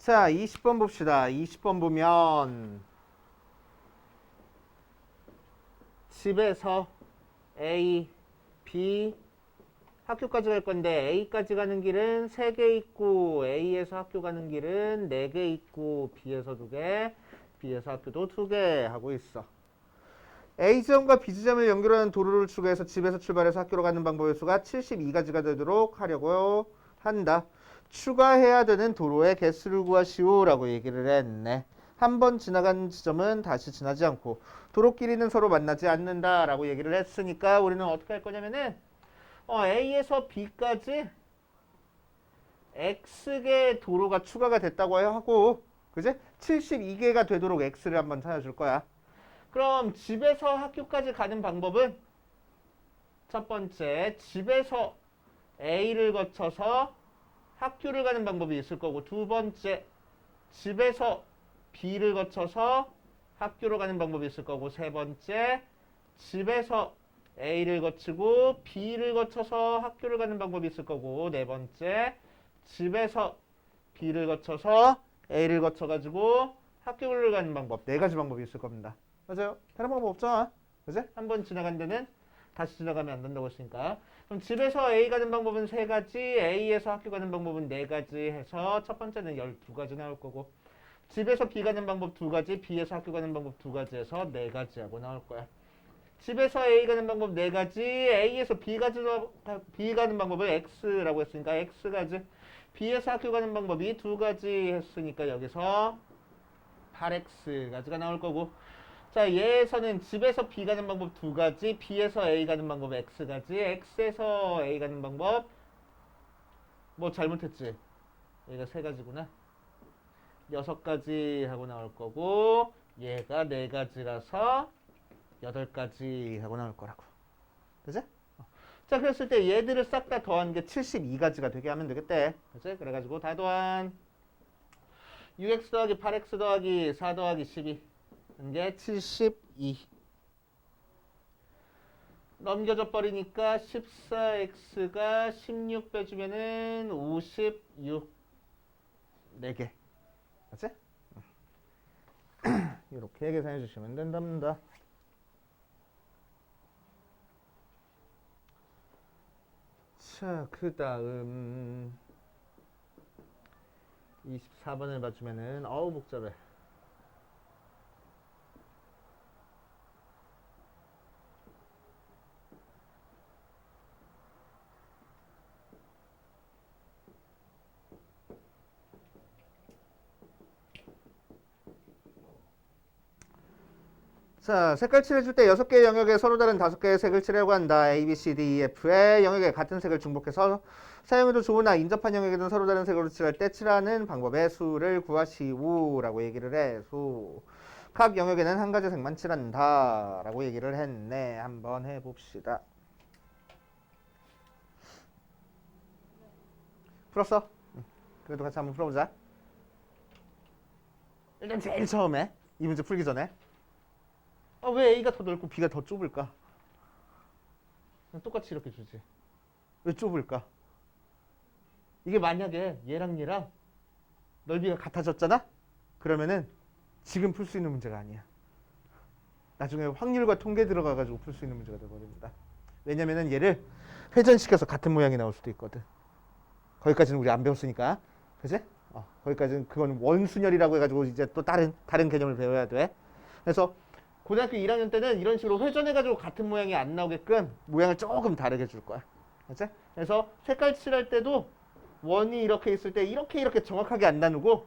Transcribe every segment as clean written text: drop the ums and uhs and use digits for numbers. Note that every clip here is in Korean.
자, 20번 봅시다. 20번 보면 집에서 A, B 학교까지 갈 건데 A까지 가는 길은 3개 있고 A에서 학교 가는 길은 4개 있고 B에서 2개, B에서 학교도 2개 하고 있어. A지점과 B지점을 연결하는 도로를 추가해서 집에서 출발해서 학교로 가는 방법의 수가 72가지가 되도록 하려고 한다. 추가해야 되는 도로의 개수를 구하시오라고 얘기를 했네. 한 번 지나간 지점은 다시 지나지 않고 도로끼리는 서로 만나지 않는다라고 얘기를 했으니까 우리는 어떻게 할 거냐면은 A에서 B까지 X개 도로가 추가가 됐다고 하고 그지? 72개가 되도록 X를 한번 찾아줄 거야. 그럼 집에서 학교까지 가는 방법은 첫 번째 집에서 A를 거쳐서 학교를 가는 방법이 있을 거고 두 번째 집에서 B를 거쳐서 학교로 가는 방법이 있을 거고 세 번째 집에서 A를 거치고 B를 거쳐서 학교를 가는 방법이 있을 거고 네 번째 집에서 B를 거쳐서 A를 거쳐가지고 학교를 가는 방법 네 가지 방법이 있을 겁니다. 맞아요? 다른 방법 없잖아. 그지? 한 번 지나간 데는 다시 지나가면 안 된다고 했으니까. 그럼 집에서 A 가는 방법은 3가지, A에서 학교 가는 방법은 4가지 해서 첫 번째는 12가지 나올 거고 집에서 B 가는 방법 2가지, B에서 학교 가는 방법 2가지 해서 4가지 하고 나올 거야. 집에서 A 가는 방법 4가지, A에서 B 가는 방법을 X라고 했으니까 X가지, B에서 학교 가는 방법이 2가지 했으니까 여기서 8X가지가 나올 거고 자, 얘에서는 집에서 B 가는 방법 2가지, B에서 A 가는 방법 X가지, X에서 A 가는 방법 뭐 잘못했지? 얘가 3가지구나. 6가지 하고 나올 거고 얘가 4가지라서 8가지 하고 나올 거라고. 그치? 자, 그랬을 때 얘들을 싹 다 더한 게 72가지가 되게 하면 되겠대. 그치? 그래가지고 다 더한 6x 더하기 8x 더하기 4 더하기 12 이게 72 넘겨져 버리니까 14x가 16 빼주면은 56 4개 맞지? 이렇게 계산해 주시면 된답니다. 자, 그 다음 24번을 봐주면은 어우 복잡해. 자, 색깔 칠해줄 때 6개의 영역에 서로 다른 5개의 색을 칠하려고 한다. A, B, C, D, E, F의 영역에 같은 색을 중복해서 사용해도 좋으나 인접한 영역에는 서로 다른 색으로 칠할 때 칠하는 방법의 수를 구하시오 라고 얘기를 해. 수. 각 영역에는 한 가지 색만 칠한다 라고 얘기를 했네. 한번 해봅시다. 풀었어? 그래도 같이 한번 풀어보자. 일단 제일 처음에 이 문제 풀기 전에 왜 A가 더 넓고 B가 더 좁을까? 그냥 똑같이 이렇게 주지. 왜 좁을까? 이게 만약에 얘랑 얘랑 넓이가 같아졌잖아? 그러면은 지금 풀 수 있는 문제가 아니야. 나중에 확률과 통계 들어가가지고 풀 수 있는 문제가 되어버립니다. 왜냐면은 얘를 회전시켜서 같은 모양이 나올 수도 있거든. 거기까지는 우리 안 배웠으니까. 그치? 거기까지는 그건 원순열이라고 해가지고 이제 또 다른 개념을 배워야 돼. 그래서 고등학교 1학년 때는 이런 식으로 회전해가지고 같은 모양이 안 나오게끔 모양을 조금 다르게 줄 거야. 그치? 그래서 색깔 칠할 때도 원이 이렇게 있을 때 이렇게 정확하게 안 나누고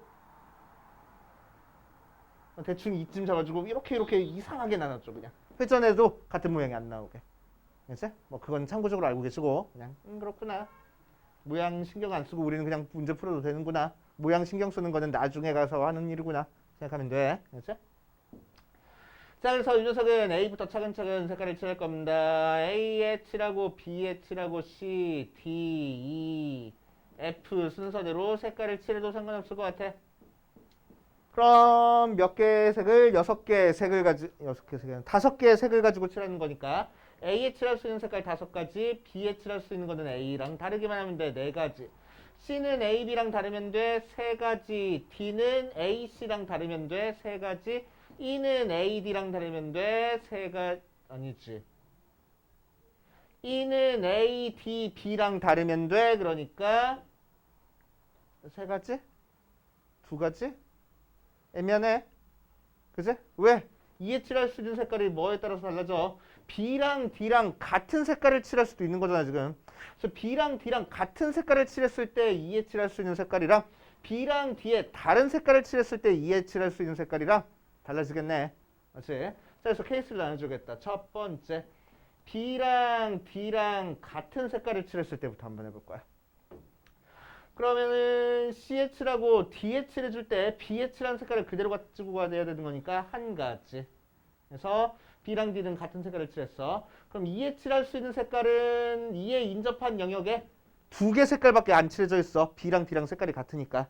대충 이쯤 잡아주고 이렇게 이상하게 나눴죠. 그냥 회전해도 같은 모양이 안 나오게. 그치? 뭐 그건 참고적으로 알고 계시고 그냥 그렇구나. 모양 신경 안 쓰고 우리는 그냥 문제 풀어도 되는구나. 모양 신경 쓰는 거는 나중에 가서 하는 일이구나 생각하면 돼. 그치? 자, 그래서 이 녀석은 A부터 차근차근 색깔을 칠할 겁니다. A에 칠하고 B에 칠하고 C, D, E, F 순서대로 색깔을 칠해도 상관없을 것 같아. 그럼 몇 개의 색을 6개의 색을 가지고 5개의 색을 가지고 칠하는 거니까 A에 칠할 수 있는 색깔 5가지, B에 칠할 수 있는 거는 A랑 다르기만 하면 돼. 4가지. C는 A, B랑 다르면 돼. 세 가지. D는 A, C랑 다르면 돼. 세 가지. E는 A, D랑 다르면 돼. 세 가지. 아니지. E는 A, D, B랑 다르면 돼. 그러니까 세 가지? 두 가지? 애매하네. 그지? 왜? E에 칠할 수 있는 색깔이 뭐에 따라서 달라져? B랑 D랑 같은 색깔을 칠할 수도 있는 거잖아 지금. 그래서 B랑 D랑 같은 색깔을 칠했을 때 E에 칠할 수 있는 색깔이랑 B랑 D에 다른 색깔을 칠했을 때 E에 칠할 수 있는 색깔이랑 달라지겠네. 맞지? 자, 그래서 케이스를 나눠주겠다. 첫 번째, B랑 D랑 같은 색깔을 칠했을 때부터 한번 해볼 거야. 그러면은 C에 칠하고 D에 칠해줄 때 B에 칠한 색깔을 그대로 가지고 가야 되는 거니까 한 가지. 그래서 B랑 D는 같은 색깔을 칠했어. 그럼 E에 칠할 수 있는 색깔은 E에 인접한 영역에 두 개 색깔밖에 안 칠해져 있어. B랑 D랑 색깔이 같으니까.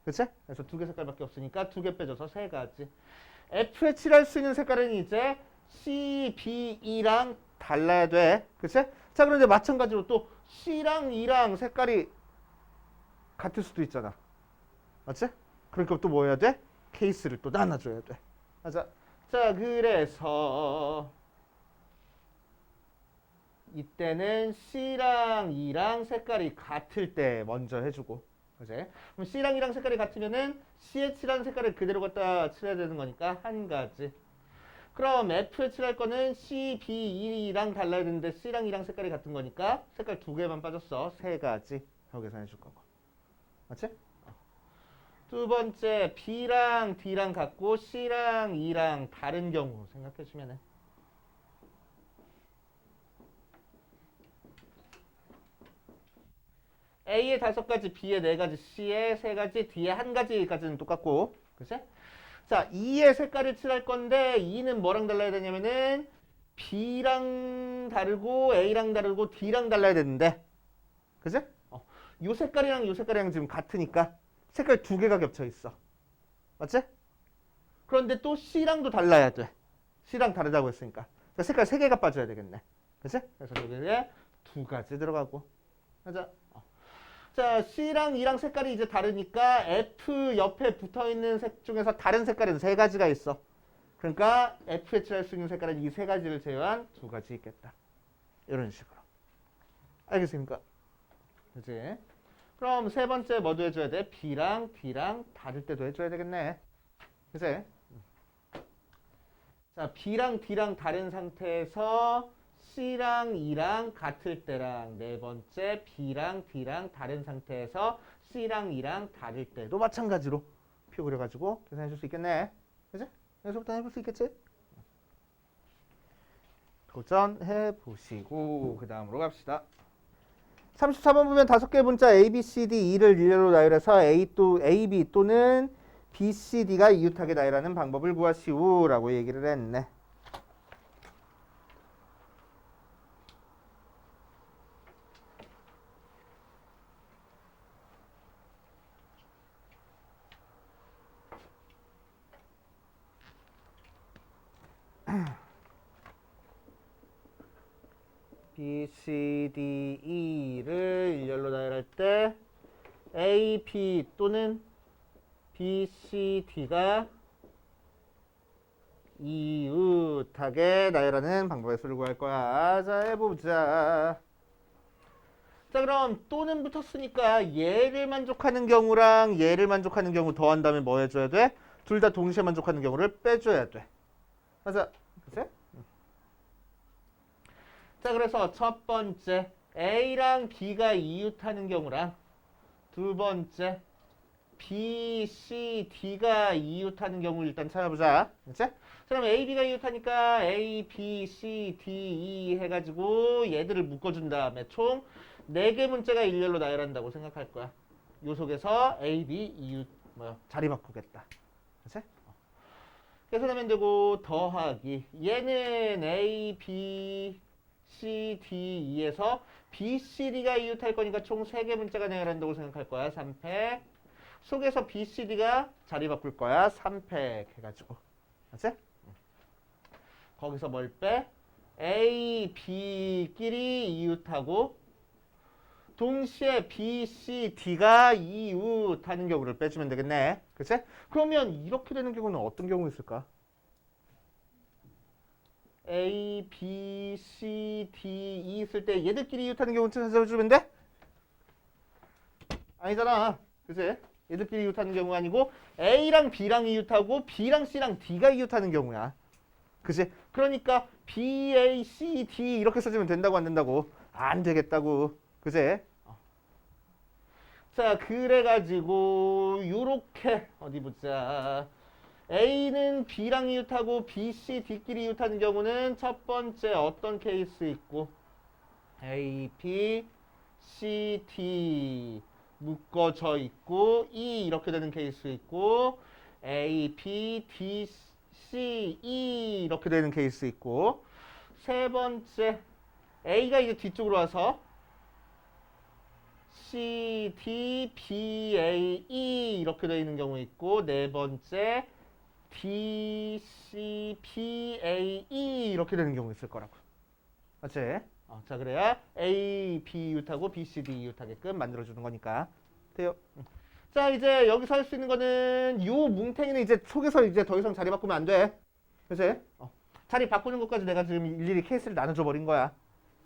그치? 그래서 두 개 색깔밖에 없으니까 두 개 빼줘서 세 가지. F에 칠할 수 있는 색깔은 이제 C, B, E랑 달라야 돼. 그치? 자, 그런데 마찬가지로 또 C랑 E랑 색깔이 같을 수도 있잖아. 맞지? 그러니까 또 뭐 해야 돼? 케이스를 또 나눠줘야 돼. 맞아. 자, 그래서 이때는 C랑 E랑 색깔이 같을 때 먼저 해주고, 그지? 그럼 C랑 E랑 색깔이 같으면은 C에 칠한 색깔을 그대로 갖다 칠해야 되는 거니까 한 가지. 그럼 F에 칠할 거는 C, B, E랑 달라야 되는데 C랑 E랑 색깔이 같은 거니까 색깔 두 개만 빠졌어. 세 가지. 저 계산해 줄 거고. 맞지? 두 번째, B랑 D랑 같고 C랑 E랑 다른 경우 생각해 주면 해. A에 다섯 가지, B에 네 가지, C에 세 가지, D에 한 가지까지는 똑같고, 그치? 자, E의 색깔을 칠할 건데 E는 뭐랑 달라야 되냐면은 B랑 다르고 A랑 다르고 D랑 달라야 되는데, 그치? 요 색깔이랑 요 색깔이랑 지금 같으니까 색깔 두 개가 겹쳐 있어. 맞지? 그런데 또 C랑도 달라야 돼. C랑 다르다고 했으니까. 그러니까 색깔 세 개가 빠져야 되겠네. 그치? 그래서 여기에 두 가지 들어가고. 맞아. 자, C랑 E랑 색깔이 이제 다르니까 F 옆에 붙어있는 색 중에서 다른 색깔은 세 가지가 있어. 그러니까 F에 칠할 수 있는 색깔은 이 세 가지를 제외한 두 가지 있겠다. 이런 식으로. 알겠습니까? 그치? 그럼 세 번째 뭐도 해줘야 돼? B랑 D랑 다를 때도 해줘야 되겠네. 그치? 자, B랑 D랑 다른 상태에서 C랑 E랑 같을 때랑 네 번째 B랑 D랑 다른 상태에서 C랑 E랑 다를 때도 마찬가지로 표 그려가지고 계산해 줄 수 있겠네. 그치? 여기서부터 해볼 수 있겠지? 도전해 보시고 그 다음으로 갑시다. 34번 보면 다섯 개의 문자 A, B, C, D, E를 일렬로 나열해서 A, B 또는 B, C, D가 이웃하게 나열하는 방법을 구하시오라고 얘기를 했네. B, C, D, E를 일렬로 나열할 때 A, B 또는 B, C, D가 이웃하게 나열하는 방법의 수를 구할 거야. 자, 해보자. 자, 그럼 또는 붙었으니까 얘를 만족하는 경우랑 얘를 만족하는 경우 더한 다음에 뭐 해줘야 돼? 둘 다 동시에 만족하는 경우를 빼줘야 돼. 맞아. 그치? 자, 그래서 첫 번째 A랑 B가 이웃하는 경우랑 두 번째 B, C, D가 이웃하는 경우 일단 찾아보자. 그치? 그럼 A, B가 이웃하니까 A, B, C, D, E 해가지고 얘들을 묶어준 다음에 총 4개 문자가 일렬로 나열한다고 생각할 거야. 요 속에서 A, B, 이웃 자리 바꾸겠다. 그치? 계산하면 되고 더하기 얘는 A, B, C, D, E에서 B, C, D가 이웃할 거니까 총 3개 문자가 나열한다고 생각할 거야. 3팩. 속에서 B, C, D가 자리 바꿀 거야. 3팩 해가지고. 맞지? 거기서 뭘 빼? A, B끼리 이웃하고 동시에 B, C, D가 이웃하는 경우를 빼주면 되겠네. 그치? 그러면 이렇게 되는 경우는 어떤 경우 있을까? A, B, C, D, E 있을 때 얘들끼리 이웃하는 경우 찾아주면 돼? 아니잖아. 그치? 얘들끼리 이웃하는 경우가 아니고 A랑 B랑 이웃하고 B랑 C랑 D가 이웃하는 경우야. 그치? 그러니까 B, A, C, D 이렇게 써주면 된다고 안 된다고? 안 되겠다고. 그치? 자, 그래가지고 요렇게 어디 보자. A는 B랑 이웃하고 B, C, D끼리 이웃하는 경우는 첫 번째 어떤 케이스 있고 A, B, C, D 묶어져 있고 E 이렇게 되는 케이스 있고 A, B, D, C, E 이렇게 되는 케이스 있고 세 번째 A가 이제 뒤쪽으로 와서 C, D, B, A, E 이렇게 되어 있는 경우 있고 네 번째 D, C, B, A, E 이렇게 되는 경우 있을 거라고. 맞지? 자 그래야 A, B 이웃하고 B, C, D 이웃하게끔 만들어주는 거니까. 돼요. 자 이제 여기서 할 수 있는 거는 요 뭉탱이는 이제 속에서 이제 더 이상 자리 바꾸면 안 돼. 그치? 자리 바꾸는 것까지 내가 지금 일일이 케이스를 나눠줘 버린 거야.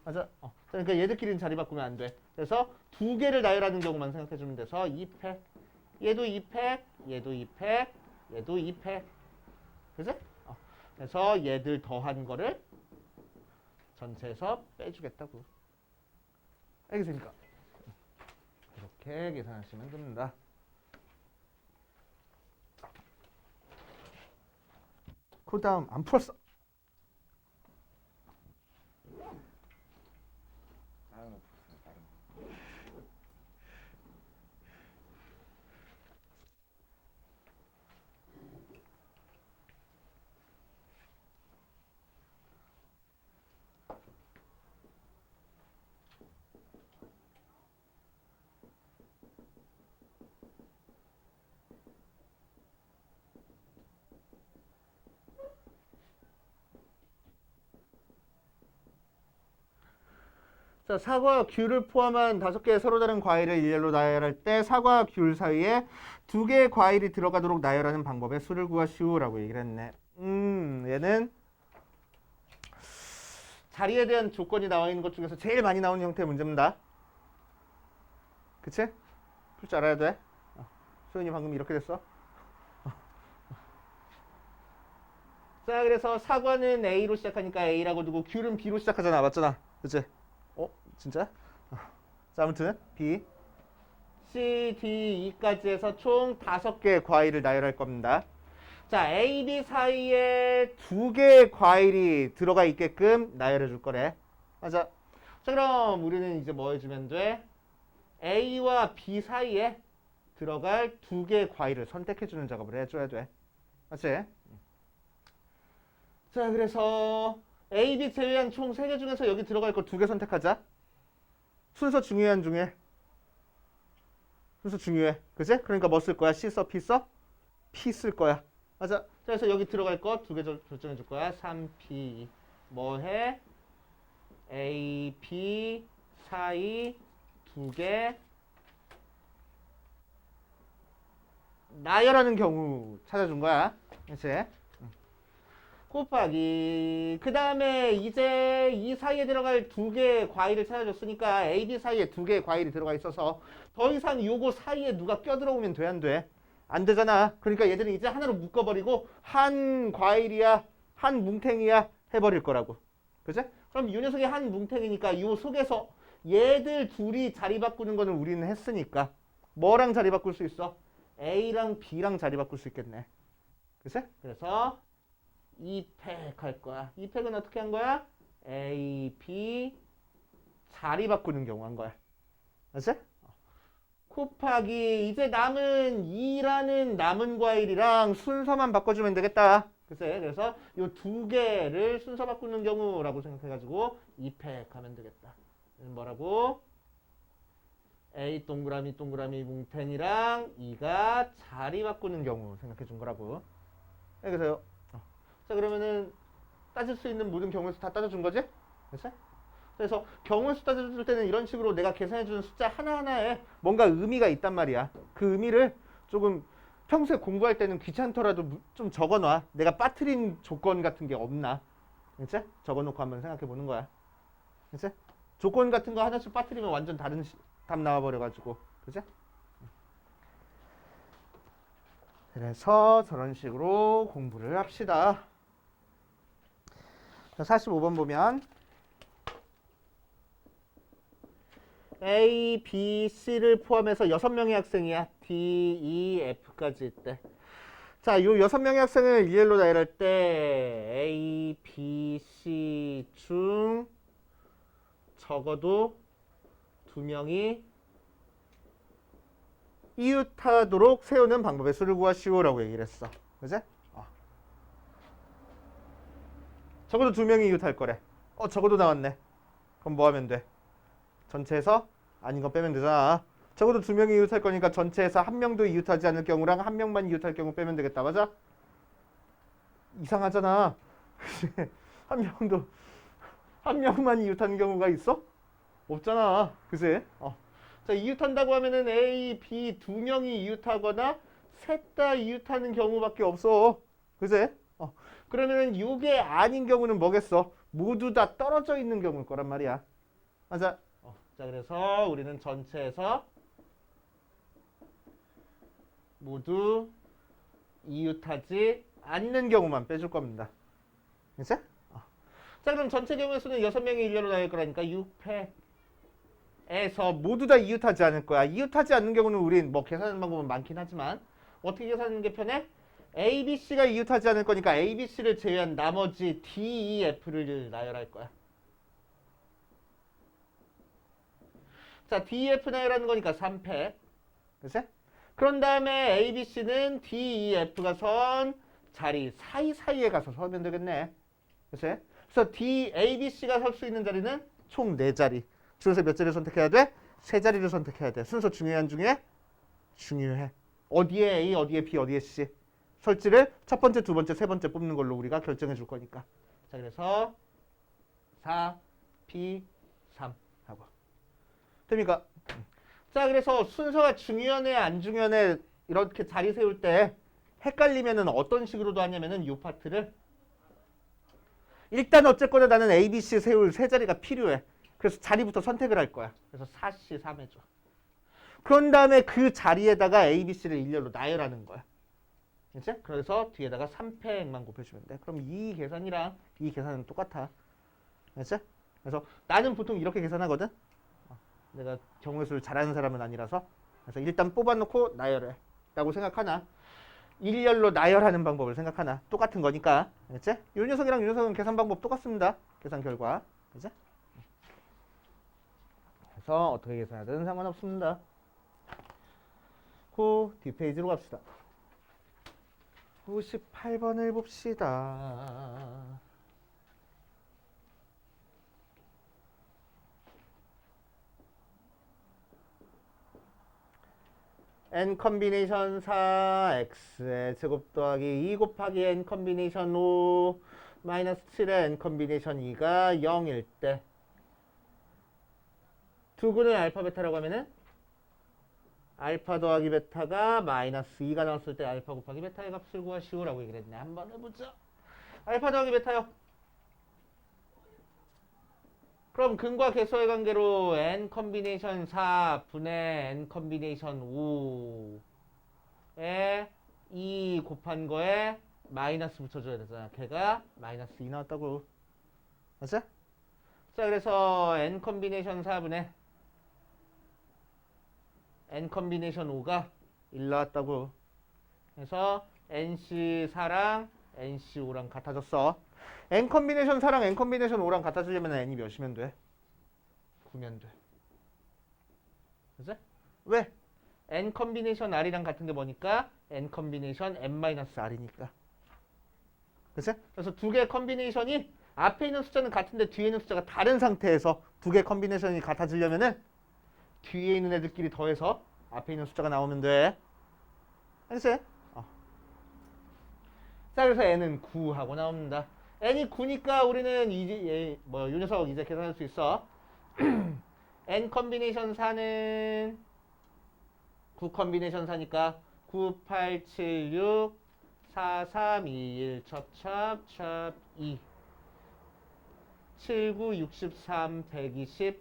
맞아? 그러니까 얘들끼리는 자리 바꾸면 안 돼. 그래서 두 개를 나열하는 경우만 생각해주면 돼서 2팩. 얘도 2팩, 얘도 2팩, 얘도 2팩. 그치? 그래서 얘들 더한 거를 전체에서 빼주겠다고. 알겠습니까? 이렇게 계산하시면 됩니다. 그 다음 안 풀었어. 자, 사과, 귤을 포함한 5개의 서로 다른 과일을 일렬로 나열할 때 사과, 귤 사이에 2개의 과일이 들어가도록 나열하는 방법의 수를 구하시오라고 얘기를 했네. 얘는 자리에 대한 조건이 나와 있는 것 중에서 제일 많이 나오는 형태의 문제입니다. 그치? 풀 줄 알아야 돼. 소연이 방금 이렇게 됐어. 자, 그래서 사과는 A로 시작하니까 A라고 두고 귤은 B로 시작하잖아. 맞잖아. 그치? 진짜? 자, 아무튼 B, C, D, E까지 해서 총 5개의 과일을 나열할 겁니다. 자, A, B 사이에 2개의 과일이 들어가 있게끔 나열해 줄 거래. 맞아. 자, 그럼 우리는 이제 뭐 해주면 돼? A와 B 사이에 들어갈 2개의 과일을 선택해 주는 작업을 해줘야 돼. 맞지? 자, 그래서 A, B 제외한 총 3개 중에서 여기 들어갈 거 2개 선택하자. 순서 중요한 중에 순서 중요해. 그치? 그러니까 뭐 쓸 거야? C 써? P 써? P 쓸 거야. 맞아. 자, 그래서 여기 들어갈 거 2개 결정해 줄 거야. 3P 뭐 해? A, B 사이 2개 나열하는 경우 찾아준 거야. 그치? 곱하기 그 다음에 이제 이 사이에 들어갈 2개의 과일을 찾아줬으니까 A, B 사이에 2개의 과일이 들어가 있어서 더 이상 요거 사이에 누가 껴들어오면 돼 안 돼? 안 되잖아. 그러니까 얘들은 이제 하나로 묶어버리고 한 과일이야 한 뭉탱이야 해버릴 거라고. 그치? 그럼 이 녀석이 한 뭉탱이니까 요 속에서 얘들 둘이 자리 바꾸는 거는 우리는 했으니까 뭐랑 자리 바꿀 수 있어? A랑 B랑 자리 바꿀 수 있겠네. 그치? 그래서 2팩 할 거야. 2팩은 어떻게 한 거야? A, B 자리 바꾸는 경우 한 거야. 알았지? 곱하기 이제 남은 2라는 남은 과일이랑 순서만 바꿔주면 되겠다. 글쎄, 그래서 이 2개를 순서 바꾸는 경우라고 생각해가지고 2팩 하면 되겠다. 뭐라고? A 동그라미 동그라미 뭉탱이랑 2가 자리 바꾸는 경우 생각해 준 거라고. 그래서요. 자, 그러면은 따질 수 있는 모든 경우에서 다 따져준 거지? 그치? 그래서 경우의 수 따질 때는 이런 식으로 내가 계산해주는 숫자 하나하나에 뭔가 의미가 있단 말이야. 그 의미를 조금 평소에 공부할 때는 귀찮더라도 좀 적어놔. 내가 빠뜨린 조건 같은 게 없나. 그치? 적어놓고 한번 생각해 보는 거야. 그치? 조건 같은 거 하나씩 빠뜨리면 완전 다른 답 나와버려가지고. 그치? 그래서 저런 식으로 공부를 합시다. 45번 보면 A, B, C를 포함해서 6명의 학생이야. D, E, F까지 있대. 자, 요 6명의 학생을 일렬로 나열할 때 A, B, C 중 적어도 2명이 이웃하도록 세우는 방법의 수를 구하시오라고 얘기를 했어. 그지? 적어도 2명이 이웃할 거래. 적어도 나왔네. 그럼 뭐 하면 돼? 전체에서 아닌 거 빼면 되잖아. 적어도 2명이 이웃할 거니까 전체에서 1명도 이웃하지 않을 경우랑 1명만 이웃할 경우 빼면 되겠다. 맞아? 이상하잖아. 한 명도 한 명만 이웃하는 경우가 있어? 없잖아. 그지? 자, 이웃한다고 하면은 A, B 2명이 이웃하거나 셋 다 이웃하는 경우밖에 없어. 그지? 그러면은 이게 아닌 경우는 뭐겠어? 모두 다 떨어져 있는 경우일 거란 말이야. 맞아. 자, 그래서 우리는 전체에서 모두 이웃하지 않는 경우만 빼줄 겁니다. 그치? 자, 그럼 전체 경우의 수는 6명의 일렬로 나올 거라니까 600에서 모두 다 이웃하지 않을 거야. 이웃하지 않는 경우는 우린 뭐 계산하는 방법은 많긴 하지만 어떻게 계산하는 게 편해? A, B, C가 이웃하지 않을 거니까 A, B, C를 제외한 나머지 D, E, F를 나열할 거야. 자, D, E, F 나열하는 거니까 3패. 그치? 그런 다음에 A, B, C는 D, E, F가 선 자리 사이사이에 가서 서면 되겠네. 그치? 그래서 D, A, B, C가 설 수 있는 자리는 총 4자리. 줄에서 몇 자리를 선택해야 돼? 3자리를 선택해야 돼. 순서 중요한 중에 중요해. 어디에 A, 어디에 B, 어디에 C. 설지를 첫 번째, 두 번째, 세 번째 뽑는 걸로 우리가 결정해 줄 거니까. 자, 그래서 4, P, 3 하고. 됩니까? 자, 그래서 순서가 중요하네, 안 중요하네 이렇게 자리 세울 때 헷갈리면은 어떤 식으로도 하냐면은 이 파트를 일단 어쨌거나 나는 A, B, C 세울 세 자리가 필요해. 그래서 자리부터 선택을 할 거야. 그래서 4C 3 해줘. 그런 다음에 그 자리에다가 A, B, C를 일렬로 나열하는 거야. 그치? 그래서 뒤에다가 3팩만 곱해주면 돼. 그럼 이 계산이랑 이 계산은 똑같아. 그치? 그래서 나는 보통 이렇게 계산하거든. 내가 경우의 수를 잘하는 사람은 아니라서. 그래서 일단 뽑아놓고 나열해. 라고 생각하나? 일렬로 나열하는 방법을 생각하나? 똑같은 거니까. 그치? 이 녀석이랑 이 녀석은 계산 방법 똑같습니다. 계산 결과. 그치? 그래서 어떻게 계산하든 상관없습니다. 그 뒷페이지로 갑시다. 98번을 봅시다. n 컨비네이션 4x의 제곱 더하기 2 곱하기 n 컨비네이션 5 마이너스 7의 n 컨비네이션 2가 0일 때 두근을 알파 베타라고 하면은 알파 더하기 베타가 마이너스 2가 나왔을 때 알파 곱하기 베타의 값을 구하시오라고 얘기를 했네. 한번 해보자. 알파 더하기 베타요. 그럼 근과 계수의 관계로 n 컨비네이션 4 분의 n 컨비네이션 5에 2 곱한 거에 마이너스 붙여줘야 되잖아. 걔가 마이너스 2 나왔다고. 맞지? 자, 그래서 n 컨비네이션 4분의 n 컨비네이션 5가 1 나왔다고. 그래서 nc4랑 nc5랑 같아졌어. n 컨비네이션 4랑 n 컨비네이션 5랑 같아지려면 n이 몇이면 돼? 9면 돼. 그치? 왜? n 컨비네이션 r이랑 같은 게 뭐니까? n 컨비네이션 n-r이니까. 그치? 그래서 두 개의 컨비네이션이 앞에 있는 숫자는 같은데 뒤에 있는 숫자가 다른 상태에서 두 개의 컨비네이션이 같아지려면은 뒤에 있는 애들끼리 더해서 앞에 있는 숫자가 나오면 돼. 알겠어요? 자, 그래서 n은 9하고 나옵니다. n이 9니까 우리는 요 녀석 이제 계산할 수 있어. n 컨비네이션 4는 9 컨비네이션 4니까 9, 8, 7, 6, 4, 3, 2, 1, 첩 2, 7, 9, 63, 120,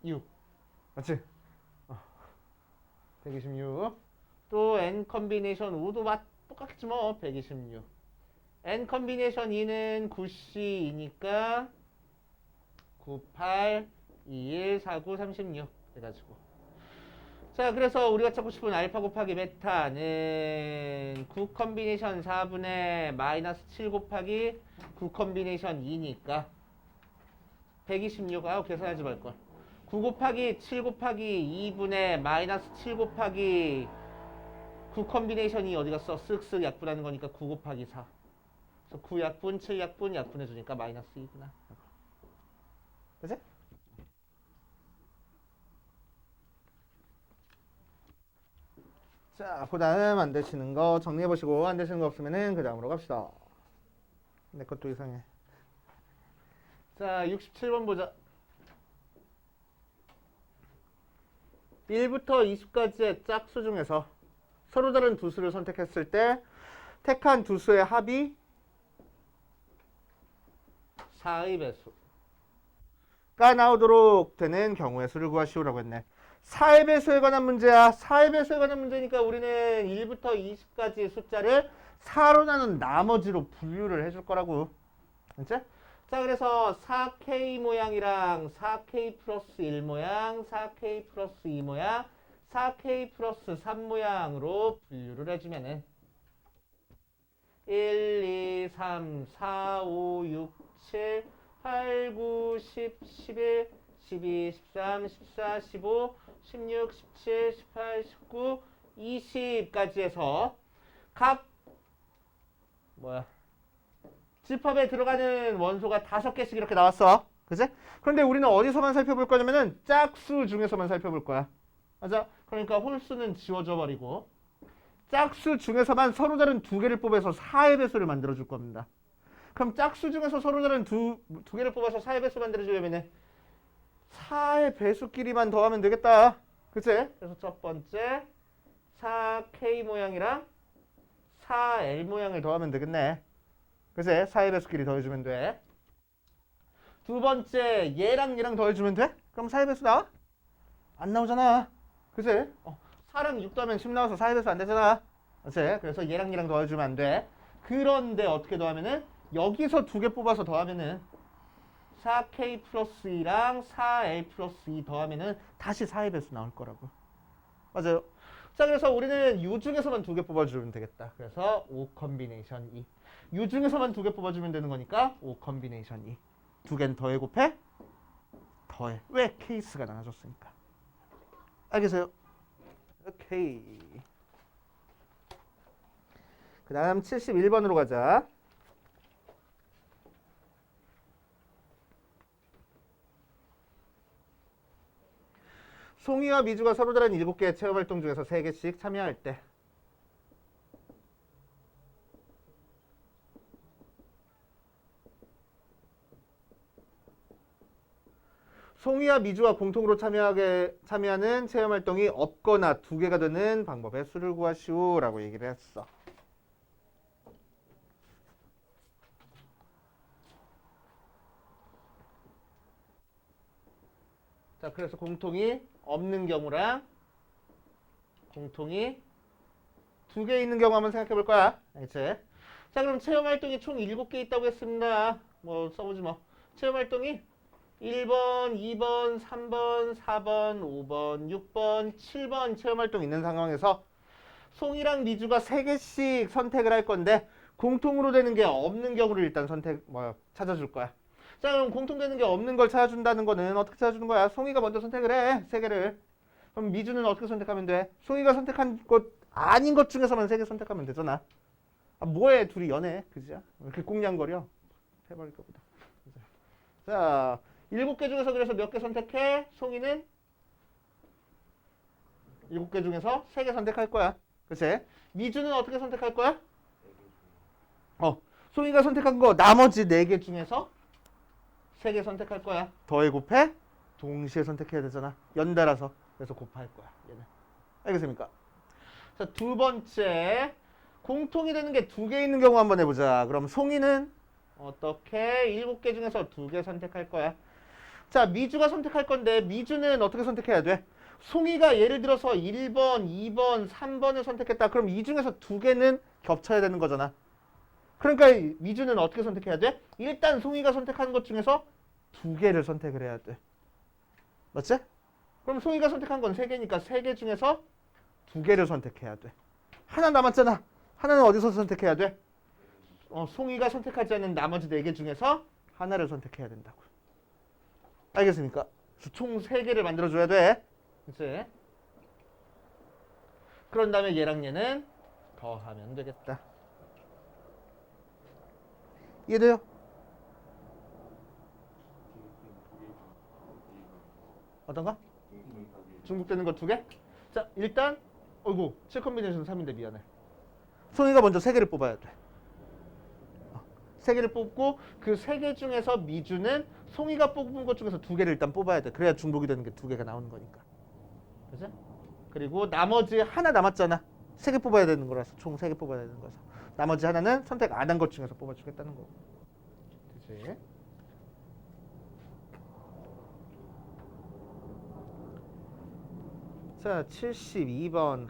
6. 맞지? 126. 또 n 컨비네이션 5도 똑같겠지 뭐. 126. n 컨비네이션 2는 9c이니까 9, 8, 2, 1, 4, 9, 36 해가지고. 자, 그래서 우리가 찾고 싶은 알파 곱하기 베타는 9 컨비네이션 4분의 마이너스 7 곱하기 9 컨비네이션 2니까 126. 계산하지 말걸. 9 곱하기 7 곱하기 2분의 마이너스 7 곱하기 9 컨비네이션이 어디 갔어? 쓱쓱 약분하는 거니까 9 곱하기 4. 그래서 9 약분, 7 약분, 약분해주니까 마이너스 2구나. 그치? 자, 그 다음 안 되시는 거 정리해보시고 안 되시는 거 없으면은 그 다음으로 갑시다. 내 것도 이상해. 자, 67번 보자. 1부터 20까지의 짝수 중에서 서로 다른 두 수를 선택했을 때 택한 두 수의 합이 4의 배수가 나오도록 되는 경우의 수를 구하시오라고 했네. 4의 배수에 관한 문제야. 4의 배수에 관한 문제니까 우리는 1부터 20까지 숫자를 4로 나눈 나머지로 분류를 해줄 거라고. 알지? 자, 그래서 4K 모양이랑 4K 플러스 1 모양, 4K 플러스 2 모양, 4K 플러스 3 모양으로 분류를 해주면은 1, 2, 3, 4, 5, 6, 7, 8, 9, 10, 11, 12, 13, 14, 15, 16, 17, 18, 19, 20까지 해서 각 집합에 들어가는 원소가 5개씩 이렇게 나왔어. 그치? 그런데 우리는 어디서만 살펴볼 거냐면은 짝수 중에서만 살펴볼 거야. 맞아? 그러니까 홀수는 지워져 버리고 짝수 중에서만 서로 다른 두 개를 뽑아서 4의 배수를 만들어 줄 겁니다. 그럼 짝수 중에서 서로 다른 두 개를 뽑아서 4의 배수 만들어 주려면은 4의 배수끼리만 더하면 되겠다. 그치? 그래서 첫 번째 4K 모양이랑 4L 모양을 더하면 되겠네. 그치? 4의 배수끼리 더해주면 돼. 두 번째 얘랑 얘랑 더해주면 돼? 그럼 4의 배수 나와? 안 나오잖아. 그치? 4랑 6 더하면 10 나와서 4의 배수 안 되잖아. 그치? 그래서 얘랑 얘랑 더해주면 안 돼. 그런데 어떻게 더하면은 여기서 두 개 뽑아서 더하면은 4K 플러스 2랑 4L 플러스 2 더하면은 다시 4의 배수 나올 거라고. 맞아요. 자, 그래서 우리는 이 중에서만 두 개 뽑아주면 되겠다. 그래서 5 컨비네이션 2. 이 중에서만 두 개 뽑아주면 되는 거니까 5 컨비네이션 2. 두 개는 더해 곱해? 더해. 왜? 케이스가 나눠졌으니까. 알겠어요? 오케이. 그 다음 71번으로 가자. 송이와 미주가 서로 다른 7개의 체험활동 중에서 3개씩 참여할 때 송이와 미주가 공통으로 참여하는 체험활동이 없거나 2개가 되는 방법의 수를 구하시오 라고 얘기를 했어. 자, 그래서 공통이 없는 경우랑 공통이 2개 있는 경우 한번 생각해 볼 거야. 알겠지? 자, 그럼 체험활동이 총 7개 있다고 했습니다. 뭐 써보지 뭐. 체험활동이 1번, 2번, 3번, 4번, 5번, 6번, 7번 체험활동 있는 상황에서 송이랑 미주가 3개씩 선택을 할 건데 공통으로 되는 게 없는 경우를 일단 찾아줄 거야. 자, 그럼 공통되는 게 없는 걸 찾아준다는 거는 어떻게 찾아주는 거야? 송이가 먼저 선택을 해, 3개를. 그럼 미주는 어떻게 선택하면 돼? 송이가 선택한 것 아닌 것 중에서만 3개 선택하면 되잖아. 뭐해, 둘이 연애, 그지? 왜 이렇게 꽁냥거려? 해버릴 거보다. 자, 7개 중에서 그래서 몇 개 선택해? 송이는 7개 중에서 3개 선택할 거야. 그치? 미주는 어떻게 선택할 거야? 송이가 선택한 거 나머지 4개 중에서 3개 선택할 거야. 더해 곱해 동시에 선택해야 되잖아. 연달아서. 그래서 곱할 거야. 얘는. 알겠습니까? 자, 두 번째. 공통이 되는 게 2개 있는 경우 한번 해보자. 그럼 송이는 어떻게 7개 중에서 2개 선택할 거야. 자, 미주가 선택할 건데 미주는 어떻게 선택해야 돼? 송이가 예를 들어서 1번, 2번, 3번을 선택했다. 그럼 이 중에서 2개는 겹쳐야 되는 거잖아. 그러니까 미주는 어떻게 선택해야 돼? 일단 송이가 선택한 것 중에서 2개를 선택을 해야 돼. 맞지? 그럼 송이가 선택한 건 3개니까 3개 중에서 2개를 선택해야 돼. 하나 남았잖아. 하나는 어디서 선택해야 돼? 송이가 선택하지 않은 나머지 4개 중에서 하나를 선택해야 된다고. 알겠습니까? 총 3개를 만들어줘야 돼. 그치? 그런 다음에 얘랑 얘는 더하면 되겠다. 이해돼요? 어떤가? 중복되는 거 2개? 자, 일단 어이구 7콤비네이션 3인데 미안해. 송이가 먼저 3개를 뽑아야 돼. 3개를 뽑고 그 3개 중에서 미주는 송이가 뽑은 것 중에서 2개를 일단 뽑아야 돼. 그래야 중복이 되는 게 2개가 나오는 거니까. 그치? 그리고 나머지 하나 남았잖아. 3개 뽑아야 되는 거라서 총 3개 뽑아야 되는 거라서 나머지 하나는 선택 안 한 것 중에서 뽑아주겠다는 거고. 그치? 자, 72번.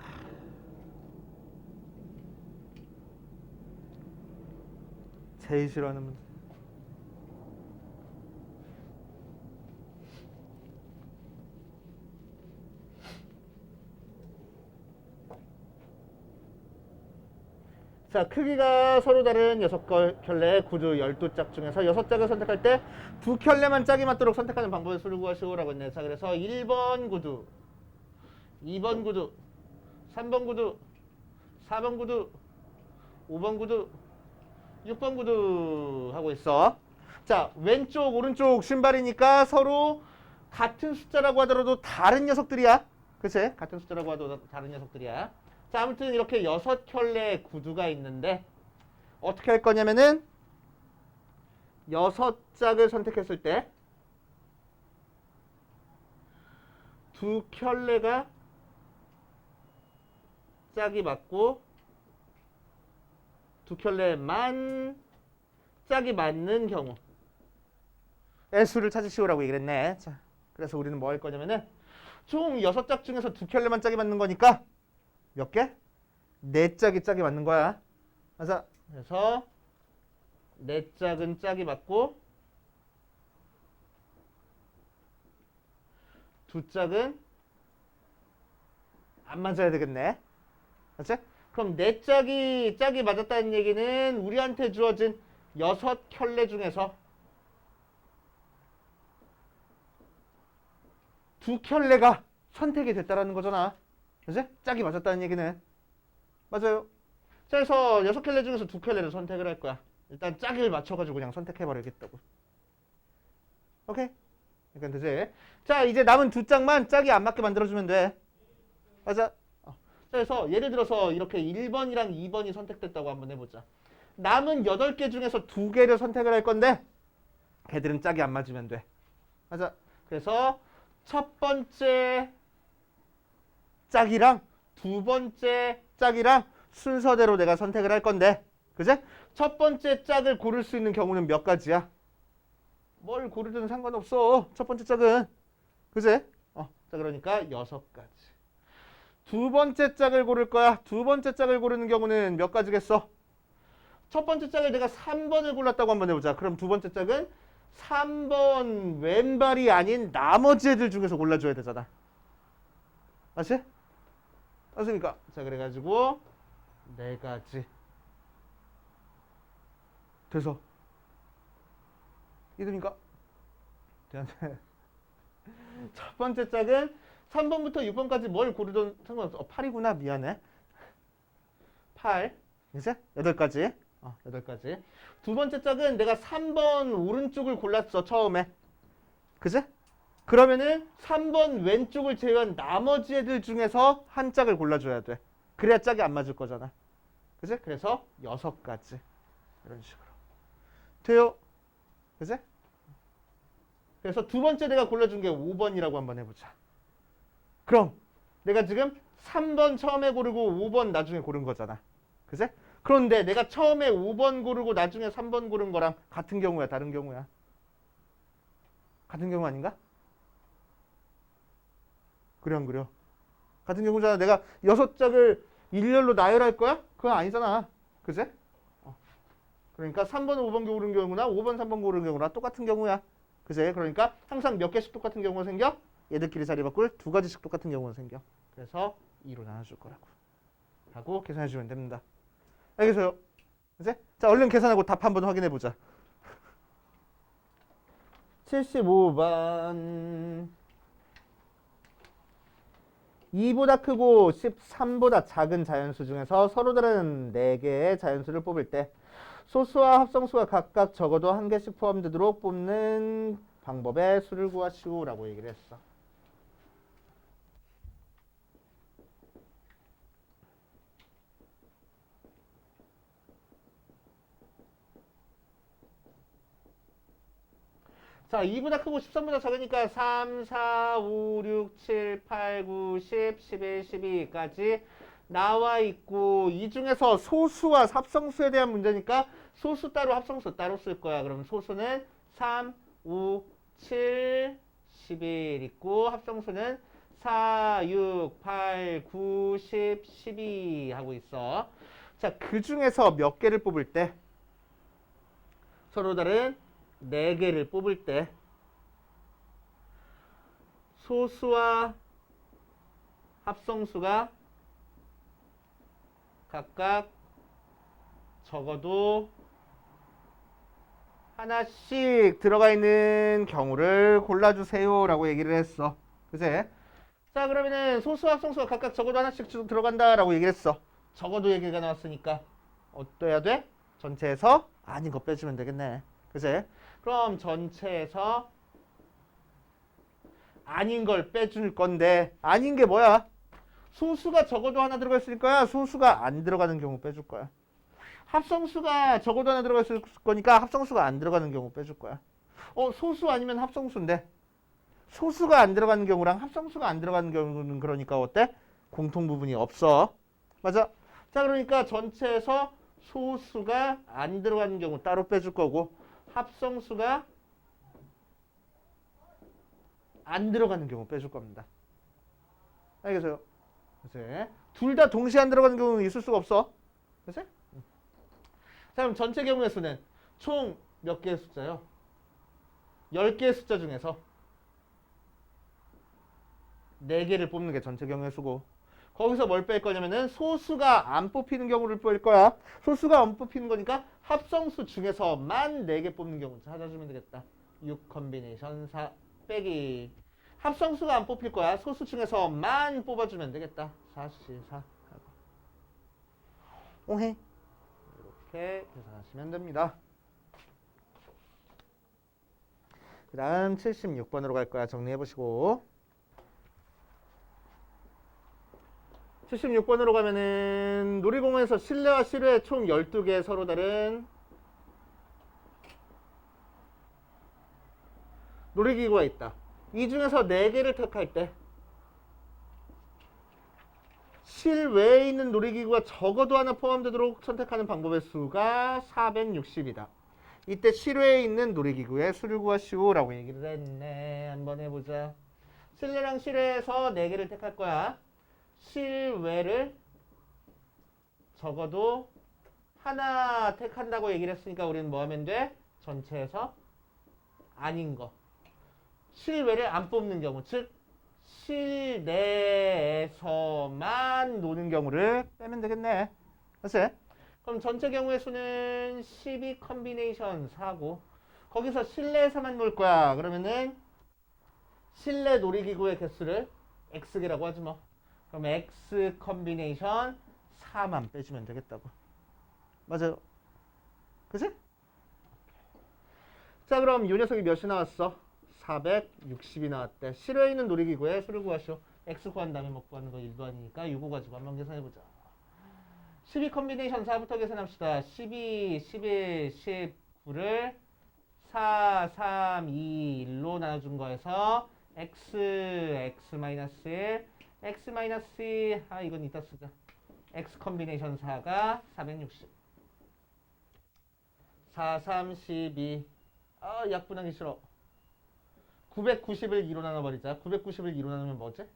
제일 싫어하는 문제. 자, 크기가 서로 다른 6켤레의 구두 12짝 중에서 6짝을 선택할 때 2켤레만 짝이 맞도록 선택하는 방법을 수고하시오라고 했네. 자, 그래서 1번 구두, 2번 구두, 3번 구두, 4번 구두, 5번 구두, 6번 구두 하고 있어. 자, 왼쪽 오른쪽 신발이니까 서로 같은 숫자라고 하더라도 다른 녀석들이야. 그치? 같은 숫자라고 하더라도 다른 녀석들이야. 자, 아무튼 이렇게 6켤레의 구두가 있는데 어떻게 할 거냐면은 6짝을 선택했을 때 2켤레가 짝이 맞고 2켤레만 짝이 맞는 경우 S수를 찾으시오라고 얘기를 했네. 자, 그래서 우리는 뭐 할 거냐면은 총 6짝 중에서 2켤레만 짝이 맞는 거니까 몇 개? 4짝이 짝이 맞는 거야. 맞아. 그래서 4짝은 짝이 맞고 2짝은 안 맞아야 되겠네. 맞지? 그럼 4짝이 짝이 맞았다는 얘기는 우리한테 주어진 6켤레 중에서 2켤레가 선택이 됐다라는 거잖아. 그치? 짝이 맞았다는 얘기는. 맞아요. 자, 그래서 6켤레 중에서 2켤레를 선택을 할 거야. 일단 짝을 맞춰가지고 그냥 선택해버리겠다고. 오케이? 그러니까 되지? 자, 이제 남은 2짝만 짝이 안 맞게 만들어주면 돼. 맞아. 자, 그래서 예를 들어서 이렇게 1번이랑 2번이 선택됐다고 한번 해보자. 남은 8개 중에서 2개를 선택을 할 건데 걔들은 짝이 안 맞으면 돼. 맞아. 그래서 첫 번째 짝이랑 두 번째 짝이랑 순서대로 내가 선택을 할 건데, 그제? 첫 번째 짝을 고를 수 있는 경우는 몇 가지야? 뭘 고르든 상관없어. 첫 번째 짝은. 그제? 자, 그러니까 6가지. 두 번째 짝을 고를 거야. 두 번째 짝을 고르는 경우는 몇 가지겠어? 첫 번째 짝을 내가 3번을 골랐다고 한번 해보자. 그럼 두 번째 짝은 3번 왼발이 아닌 나머지 애들 중에서 골라줘야 되잖아. 맞지? 맞습니까? 자, 그래가지고 4가지. 돼서 이해됩니까? 첫 번째 짝은 3번부터 6번까지 뭘 고르든 상관없어. 8이구나. 미안해. 8. 이제 8가지. 8가지. 두 번째 짝은 내가 3번 오른쪽을 골랐어. 처음에. 그제? 그러면은 3번 왼쪽을 제외한 나머지 애들 중에서 한 짝을 골라줘야 돼. 그래야 짝이 안 맞을 거잖아. 그지? 그래서 6가지. 이런 식으로. 돼요? 그지? 그래서 두 번째 내가 골라준 게 5번이라고 한번 해보자. 그럼 내가 지금 3번 처음에 고르고 5번 나중에 고른 거잖아. 그지? 그런데 내가 처음에 5번 고르고 나중에 3번 고른 거랑 같은 경우야, 다른 경우야? 같은 경우 아닌가? 그래 안 그래? 같은 경우잖아. 내가 6짝을 일렬로 나열할 거야? 그건 아니잖아. 그지? 그러니까 3번, 5번 고른 경우나 5번, 3번 고른 경우나 똑같은 경우야. 그지? 그러니까 항상 몇 개씩 똑같은 경우가 생겨? 얘들끼리 자리 바꿀 2가지씩 똑같은 경우가 생겨. 그래서 2로 나눠줄 거라고. 하고 계산해 주면 됩니다. 알겠어요? 그지? 자, 얼른 계산하고 답 한번 확인해 보자. 75번 2보다 크고 13보다 작은 자연수 중에서 서로 다른 4개의 자연수를 뽑을 때 소수와 합성수가 각각 적어도 1개씩 포함되도록 뽑는 방법의 수를 구하시오 라고 얘기를 했어. 자, 2보다 크고 13보다 작으니까 3, 4, 5, 6, 7, 8, 9, 10, 11, 12까지 나와 있고 이 중에서 소수와 합성수에 대한 문제니까 소수 따로 합성수 따로 쓸 거야. 그럼 소수는 3, 5, 7, 11 있고 합성수는 4, 6, 8, 9, 10, 12 하고 있어. 자, 그 중에서 몇 개를 뽑을 때 서로 다른 4개를 뽑을 때 소수와 합성수가 각각 적어도 하나씩 들어가 있는 경우를 골라주세요 라고 얘기를 했어. 그제? 자, 그러면은 소수와 합성수가 각각 적어도 하나씩 들어간다 라고 얘기를 했어. 적어도 얘기가 나왔으니까 어떠해야 돼? 전체에서 아닌 거 빼주면 되겠네. 그제? 그럼 전체에서 아닌 걸 빼줄 건데 아닌 게 뭐야? 소수가 적어도 하나 들어가 있을 거야. 소수가 안 들어가는 경우 빼줄 거야. 합성수가 적어도 하나 들어가 있을 거니까 합성수가 안 들어가는 경우 빼줄 거야. 소수 아니면 합성수인데 소수가 안 들어가는 경우랑 합성수가 안 들어가는 경우는 그러니까 어때? 공통 부분이 없어. 맞아? 자, 그러니까 전체에서 소수가 안 들어가는 경우 따로 빼줄 거고 합성수가 안 들어가는 경우 빼줄 겁니다. 알겠어요? 둘 다 동시에 안 들어가는 경우는 있을 수가 없어. 그치? 자, 그럼 전체 경우의 수는 총 몇 개의 숫자요? 10개의 숫자 중에서 4개를 뽑는 게 전체 경우의 수고 거기서 뭘 뺄 거냐면은 소수가 안 뽑히는 경우를 뺄 거야. 소수가 안 뽑히는 거니까 합성수 중에서만 4개 뽑는 경우 찾아주면 되겠다. 6 컨비네이션 4 빼기 합성수가 안 뽑힐 거야. 소수 중에서만 뽑아주면 되겠다. 4, 4 오해 이렇게 계산하시면 됩니다. 그 다음 76번으로 갈 거야. 정리해보시고 76번으로 가면은 놀이공원에서 실내와 실외 총 12개 서로 다른 놀이기구가 있다. 이 중에서 4개를 택할 때 실외에 있는 놀이기구가 적어도 하나 포함되도록 선택하는 방법의 수가 460이다. 이때 실외에 있는 놀이기구의 수를 구하시오 라고 얘기를 했네. 한번 해보자. 실내랑 실외에서 4개를 택할 거야. 실외를 적어도 하나 택한다고 얘기를 했으니까 우리는 뭐 하면 돼? 전체에서 아닌 거. 실외를 안 뽑는 경우, 즉 실내에서만 노는 경우를 빼면 되겠네. 그치? 그럼 전체 경우의 수는 12 컨비네이션 4고 거기서 실내에서만 놀 거야. 그러면은 실내 놀이기구의 개수를 X개라고 하지 뭐. 그럼 X 컨비네이션 4만 빼주면 되겠다고. 맞아요. 그치? 자, 그럼 이 녀석이 몇이 나왔어? 460이 나왔대. 실외에 있는 놀이기구에 수를 구하시오. x 구한 다음에 뭐 구하는 거 1도 아니니까 6호 가지고 한번 계산해보자. 12 컨비네이션 4부터 계산합시다. 12, 11, 19를 4, 3, 2, 1로 나눠준 거에서 x, x-1, x-2, 이건 이따 쓰자. x 컨비네이션 4가 460. 4, 3, 12. 약분하기 싫어. 990을 2로 나눠버리자. 990을 2로 나누면 뭐지?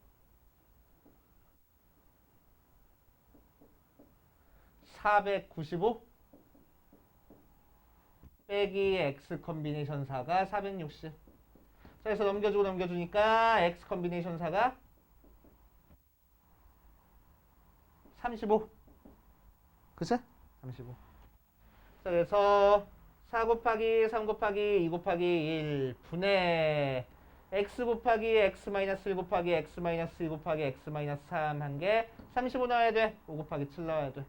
495 빼기 x 컨비네이션 4가 460. 자, 그래서 넘겨주고 넘겨주니까 x 컨비네이션 4가 35. 그치? 35. 자, 그래서 4 곱하기 3 곱하기 2 곱하기 1 분의 x 곱하기 x-1 곱하기 x-2 곱하기 x-3 한 개 35 넣어야 돼. 5 곱하기 7 넣어야 돼.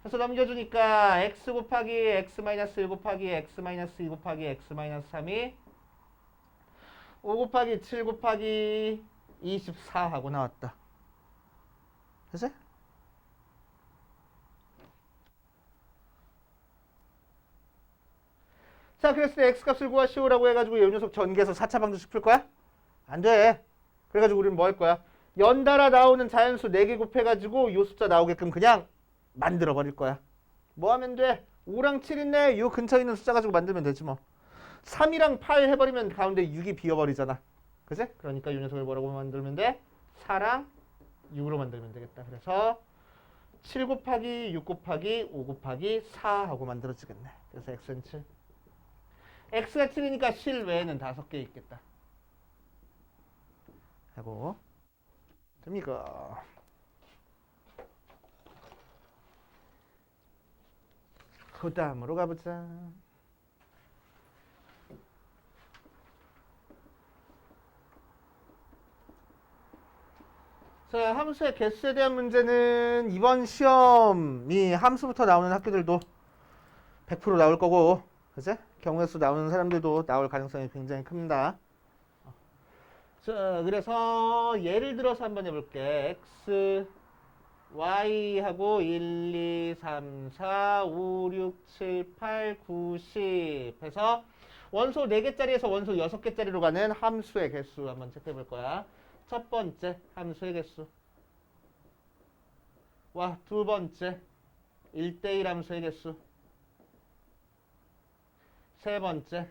그래서 넘겨주니까 x 곱하기 x-1 곱하기 x-2 곱하기 x-3이 5 곱하기 7 곱하기 24 하고 나왔다. 그치? 자, 그랬을 때 x값을 구하시오라고 해가지고 이 녀석 전개해서 4차 방정식 풀 거야? 안 돼. 그래가지고 우리는 뭐 할 거야? 연달아 나오는 자연수 4개 곱해가지고 이 숫자 나오게끔 그냥 만들어 버릴 거야. 뭐 하면 돼? 5랑 7 있네. 이 근처에 있는 숫자 가지고 만들면 되지 뭐. 3이랑 8 해버리면 가운데 6이 비어버리잖아. 그치? 그러니까 이 녀석을 뭐라고 만들면 돼? 4랑 6으로 만들면 되겠다. 그래서 7 곱하기 6 곱하기 5 곱하기 4 하고 만들어지겠네. 그래서 x는 7. x가 7이니까 실외에는 5개 있겠다. 하고 됩니까? 그 다음으로 가보자. 자, 함수의 개수에 대한 문제는 이번 시험이 함수부터 나오는 학교들도 100% 나올 거고, 그치? 경우의 수 나오는 사람들도 나올 가능성이 굉장히 큽니다. 자, 그래서 예를 들어서 한번 해볼게. x, y하고 1, 2, 3, 4, 5, 6, 7, 8, 9, 10 해서 원소 4개짜리에서 원소 6개짜리로 가는 함수의 개수 한번 체크해 볼 거야. 첫 번째 함수의 개수. 와, 두 번째 1대1 함수의 개수. 세 번째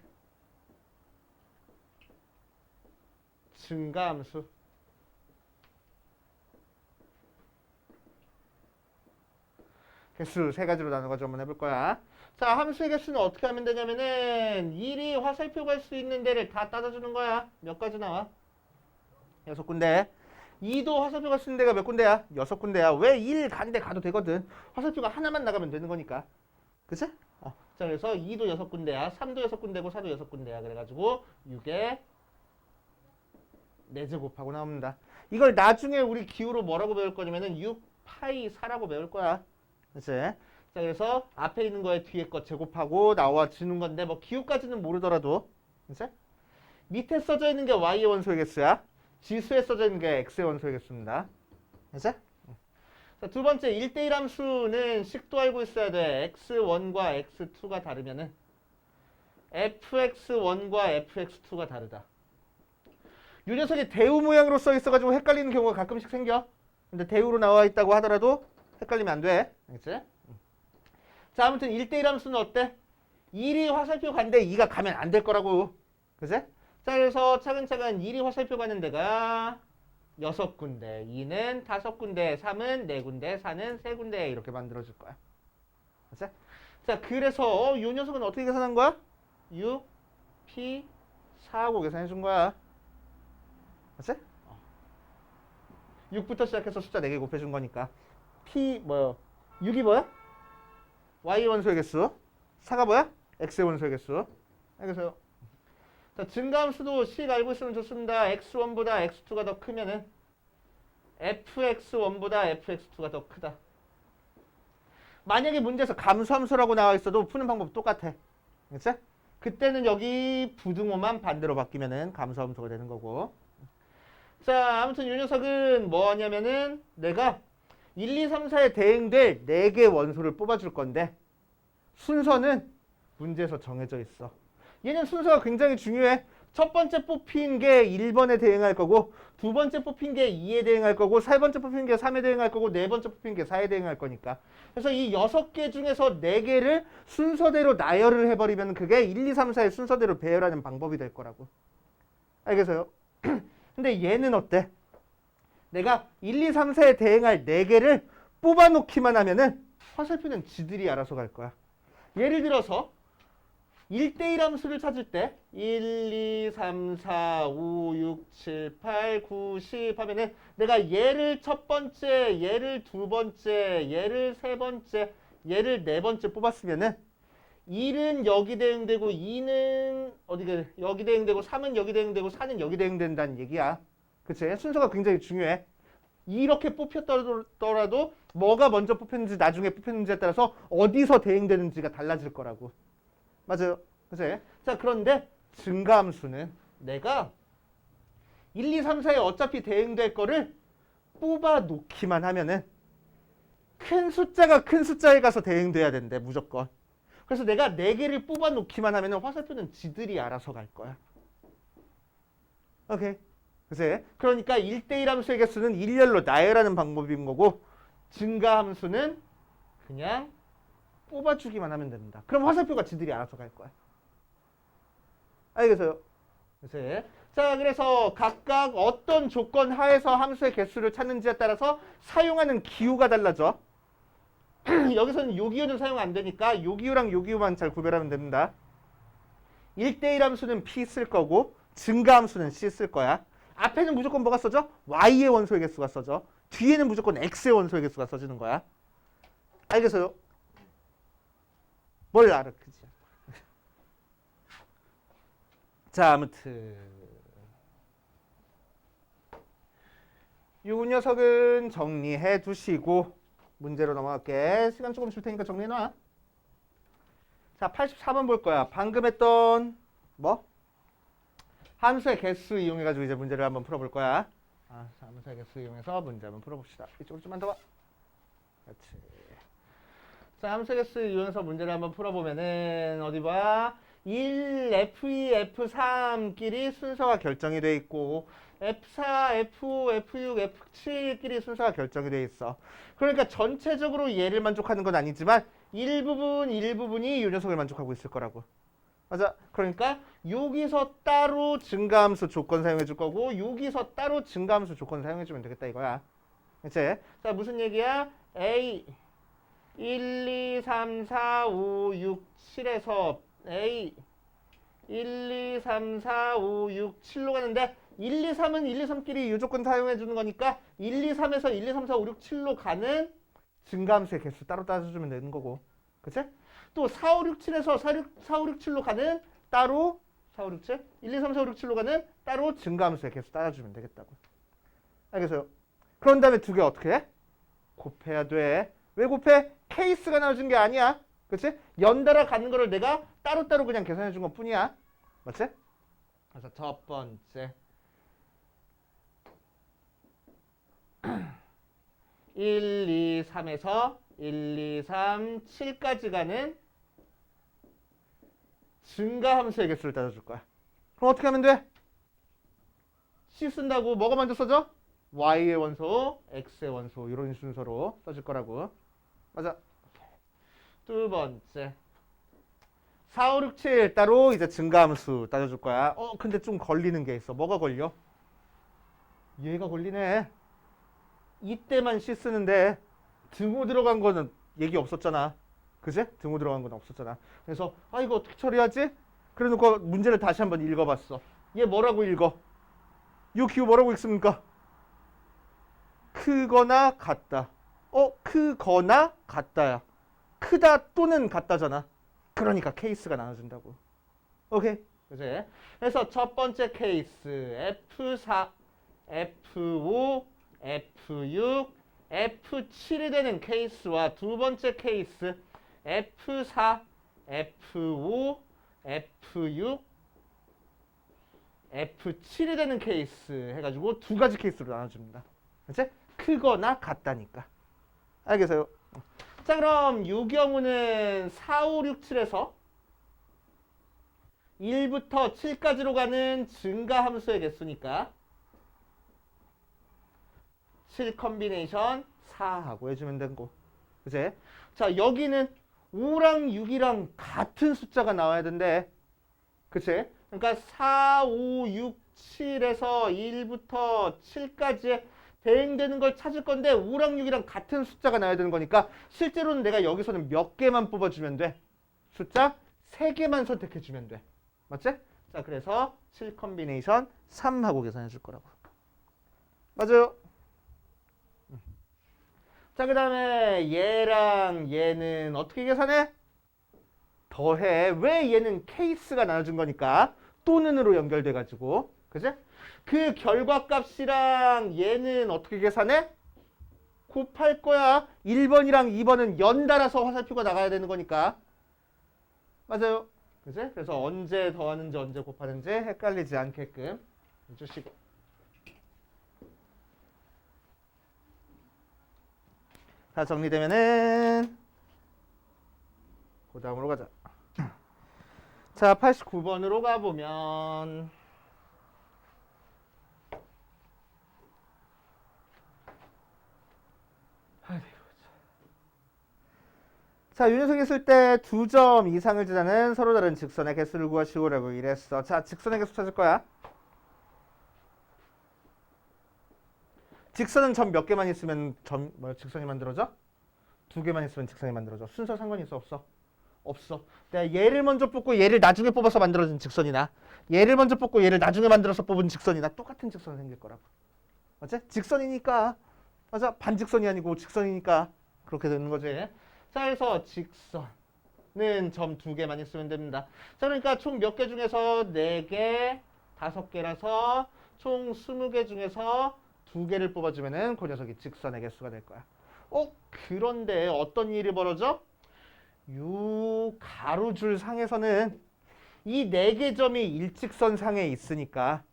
증가함수. 개수 세 가지로 나눠가지고 한번 해볼 거야. 자, 함수의 개수는 어떻게 하면 되냐면은 1이 화살표 갈 수 있는 데를 다 따져주는 거야. 몇 가지 나와? 6군데. 2도 화살표 갈 수 있는 데가 몇 군데야? 6군데야. 왜 1 간 데 가도 되거든. 화살표가 하나만 나가면 되는 거니까. 그치? 자, 그래서 2도 6군데야. 3도 6군데고 4도 6군데야. 그래가지고 6에 4제곱하고 나옵니다. 이걸 나중에 우리 기호로 뭐라고 배울 거냐면은 6파이 4라고 배울 거야. 그치? 자, 그래서 앞에 있는 거에 뒤에 거 제곱하고 나와주는 건데 뭐 기호까지는 모르더라도, 그치? 밑에 써져 있는 게 y의 원소의 개수야. 지수에 써져 있는 게 x의 원소의 개수입니다. 그치? 자, 두 번째 1대1 함수는 식도 알고 있어야 돼. x1과 x2가 다르면은 fx1과 fx2가 다르다. 이 녀석이 대우 모양으로 써 있어가지고 헷갈리는 경우가 가끔씩 생겨. 근데 대우로 나와 있다고 하더라도 헷갈리면 안 돼. 알겠지? 자, 아무튼 1대1 함수는 어때? 1이 화살표 간데 2가 가면 안 될 거라고. 그치? 자, 그래서 차근차근 1이 화살표 가는 데가 6군데, 2는 5군데, 3은 4군데, 4는 3군데 이렇게 만들어줄 거야. 그치? 자, 그래서 이 녀석은 어떻게 계산한 거야? 6, P, 4하고 계산해 준 거야. 그치? 6부터 시작해서 숫자 4개 곱해준 거니까. P 뭐야? 6이 뭐야? Y 원소의 개수. 4가 뭐야? X의 원소의 개수. 알겠어요? 자, 증가함수도 식 알고 있으면 좋습니다. x1보다 x2가 더 크면은 fx1보다 fx2가 더 크다. 만약에 문제에서 감수함수라고 나와 있어도 푸는 방법 똑같아. 그치? 그때는 여기 부등호만 반대로 바뀌면은 감소함수가 되는 거고. 자, 아무튼 이 녀석은 뭐냐면은 내가 1, 2, 3, 4에 대응될 4개 원소를 뽑아줄 건데 순서는 문제에서 정해져 있어. 얘는 순서가 굉장히 중요해. 첫 번째 뽑힌 게 1번에 대응할 거고, 두 번째 뽑힌 게 2에 대응할 거고, 세 번째 뽑힌 게 3에 대응할 거고, 네 번째 뽑힌 게 4에 대응할 거니까. 그래서 이 6개 중에서 4개를 순서대로 나열을 해버리면 그게 1, 2, 3, 4의 순서대로 배열하는 방법이 될 거라고. 알겠어요? 근데 얘는 어때? 내가 1, 2, 3, 4에 대응할 4개를 뽑아놓기만 하면은 화살표는 지들이 알아서 갈 거야. 예를 들어서 1대1 함수를 찾을 때 1, 2, 3, 4, 5, 6, 7, 8, 9, 10 하면은 내가 얘를 첫 번째, 얘를 두 번째, 얘를 세 번째, 얘를 네 번째 뽑았으면은 1은 여기 대응되고 2는 여기 대응되고 3은 여기 대응되고 4는 여기 대응된다는 얘기야. 그치? 순서가 굉장히 중요해. 이렇게 뽑혔더라도 뭐가 먼저 뽑혔는지 나중에 뽑혔는지에 따라서 어디서 대응되는지가 달라질 거라고. 맞아요. 그치? 자, 그런데 증가함수는 내가 1, 2, 3, 4에 어차피 대응될 거를 뽑아 놓기만 하면은 큰 숫자가 큰 숫자에 가서 대응돼야 된대, 무조건. 그래서 내가 4개를 뽑아 놓기만 하면은 화살표는 지들이 알아서 갈 거야. 오케이. 그치? 그러니까 1대1 함수의 개수는 일렬로 나열하는 방법인 거고 증가함수는 그냥 뽑아주기만 하면 됩니다. 그럼 화살표가 지들이 알아서 갈 거야. 알겠어요? 그치? 자, 그래서 각각 어떤 조건 하에서 함수의 개수를 찾는지에 따라서 사용하는 기호가 달라져. 여기서는 요기호는 사용 안 되니까 요기호랑 요기호만 잘 구별하면 됩니다. 1대1 함수는 P 쓸 거고 증가함수는 C 쓸 거야. 앞에는 무조건 뭐가 써져? Y의 원소의 개수가 써져. 뒤에는 무조건 X의 원소의 개수가 써지는 거야. 알겠어요? 뭘 알아? 그지? 자, 아무튼 이 녀석은 정리해 두시고 문제로 넘어갈게. 시간 조금 줄 테니까 정리해 놔. 자, 84번 볼 거야. 방금 했던 뭐? 함수의 개수 이용해가지고 이제 문제를 한번 풀어볼 거야. 함수의 개수 이용해서 문제 한번 풀어봅시다. 이쪽으로 좀만 더 와. 그렇지. 자, 함수의 개수 이용해서 문제를 한번 풀어보면은 어디 봐. 1, F2, F3끼리 순서가 결정이 돼 있고 F4, F5, F6, F7끼리 순서가 결정이 돼 있어. 그러니까 전체적으로 얘를 만족하는 건 아니지만 일부분이 이 녀석을 만족하고 있을 거라고. 맞아. 그러니까 여기서 따로 증가함수 조건 사용해 줄 거고 여기서 따로 증가함수 조건 사용해 주면 되겠다 이거야. 그치? 자, 무슨 얘기야? A 1, 2, 3, 4, 5, 6, 7에서 A 1, 2, 3, 4, 5, 6, 7로 가는데 1, 2, 3은 1, 2, 3끼리 이 조건 사용해 주는 거니까 1, 2, 3에서 1, 2, 3, 4, 5, 6, 7로 가는 증가함수의 개수 따로 따져주면 되는 거고. 그치? 또 4, 5, 6, 7에서 4, 5, 6, 7로 가는 따로 4, 5, 6, 7 1, 2, 3, 4, 5, 6, 7로 가는 따로 증가함수의 개수 따져주면 되겠다고. 알겠어요? 그런 다음에 두 개 어떻게 해? 곱해야 돼. 왜 곱해? 케이스가 나와준 게 아니야. 그치? 연달아 가는 거를 내가 따로따로 그냥 계산해 준 것 뿐이야. 맞지? 그래서 첫 번째 1, 2, 3에서 1, 2, 3, 7까지 가는 증가함수의 개수를 따져줄 거야. 그럼 어떻게 하면 돼? C 쓴다고 뭐가 먼저 써져? Y의 원소, X의 원소 이런 순서로 써줄 거라고. 맞아. 두 번째 4, 5, 6, 7 따로 이제 증가함수 따져줄 거야. 근데 좀 걸리는 게 있어. 뭐가 걸려? 얘가 걸리네. 이때만 C 쓰는데 등호 들어간 거는 얘기 없었잖아. 그지? 등호 들어간 건 없었잖아. 그래서 이거 어떻게 처리하지? 그래 놓고 문제를 다시 한번 읽어봤어. 얘 뭐라고 읽어? 요 기호 뭐라고 읽습니까? 크거나 같다. 크거나 같다야. 크다 또는 같다잖아. 그러니까 케이스가 나눠진다고. 오케이? 그치? 그래서 첫 번째 케이스 F4, F5, F6, F7이 되는 케이스와 두 번째 케이스 F4, F5, F6, F7이 되는 케이스 해가지고 두 가지 케이스로 나눠줍니다. 그치? 크거나 같다니까. 알겠어요? 자, 그럼 이 경우는 4, 5, 6, 7에서 1부터 7까지로 가는 증가 함수의 개수니까 7 컨비네이션 4하고 해주면 되고. 그치? 자, 여기는 5랑 6이랑 같은 숫자가 나와야 된대. 그치? 그러니까 4, 5, 6, 7에서 1부터 7까지의 대응되는 걸 찾을 건데 5랑 6이랑 같은 숫자가 나와야 되는 거니까 실제로는 내가 여기서는 몇 개만 뽑아주면 돼? 숫자 3개만 선택해주면 돼. 맞지? 자, 그래서 7 컨비네이션 3하고 계산해 줄 거라고. 맞아요? 자, 그 다음에 얘랑 얘는 어떻게 계산해? 더해. 왜 얘는 케이스가 나눠준 거니까 또는으로 연결돼가지고. 그지? 그 결과값이랑 얘는 어떻게 계산해? 곱할 거야. 1번이랑 2번은 연달아서 화살표가 나가야 되는 거니까. 맞아요. 그지? 그래서 언제 더하는지 언제 곱하는지 헷갈리지 않게끔 해주시고. 다 정리되면은 그 다음으로 가자. 자, 89번으로 가보면 자, 이 녀석 있을 때 2점 이상을 지나는 서로 다른 직선의 개수를 구하시오라고 이랬어. 자, 직선의 개수 찾을 거야. 직선은 점 몇 개만 있으면 직선이 만들어져? 2개만 있으면 직선이 만들어져. 순서 상관이 있어 없어? 없어. 내가 얘를 먼저 뽑고 얘를 나중에 뽑아서 만들어진 직선이나 얘를 먼저 뽑고 얘를 나중에 만들어서 뽑은 직선이나 똑같은 직선이 생길 거라고. 맞지? 직선이니까. 맞아? 반직선이 아니고 직선이니까 그렇게 되는 거지. 자, 그래서 직선은 점 2개만 있으면 됩니다. 자, 그러니까 총 몇 개 중에서 4개, 5개라서 총 20개 중에서 2개를 뽑아주면은 그 녀석이 직선의 개수가 될 거야. 그런데 어떤 일이 벌어져? 요 가로줄 상에서는 이 4개 점이 일직선 상에 있으니까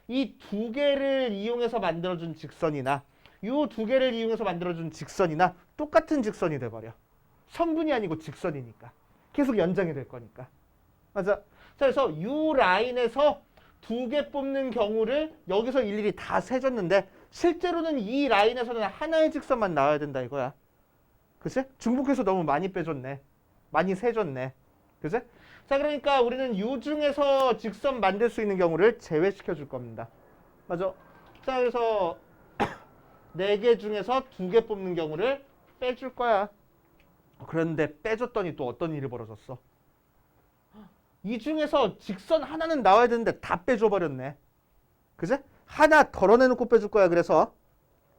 이 2개를 이용해서 만들어준 직선이나 요 2개를 이용해서 만들어준 직선이나 똑같은 직선이 돼버려. 성분이 아니고 직선이니까. 계속 연장이 될 거니까. 맞아. 자, 그래서 이 라인에서 2개 뽑는 경우를 여기서 일일이 다 세줬는데 실제로는 이 라인에서는 하나의 직선만 나와야 된다 이거야. 그치? 중복해서 너무 많이 빼줬네. 많이 세줬네. 그치? 자, 그러니까 우리는 이 중에서 직선 만들 수 있는 경우를 제외시켜 줄 겁니다. 맞아. 자, 그래서 4개 중에서 2개 뽑는 경우를 빼줄 거야. 그런데 빼줬더니 또 어떤 일이 벌어졌어? 이 중에서 직선 하나는 나와야 되는데 다 빼줘버렸네. 그지? 하나 덜어내놓고 빼줄 거야. 그래서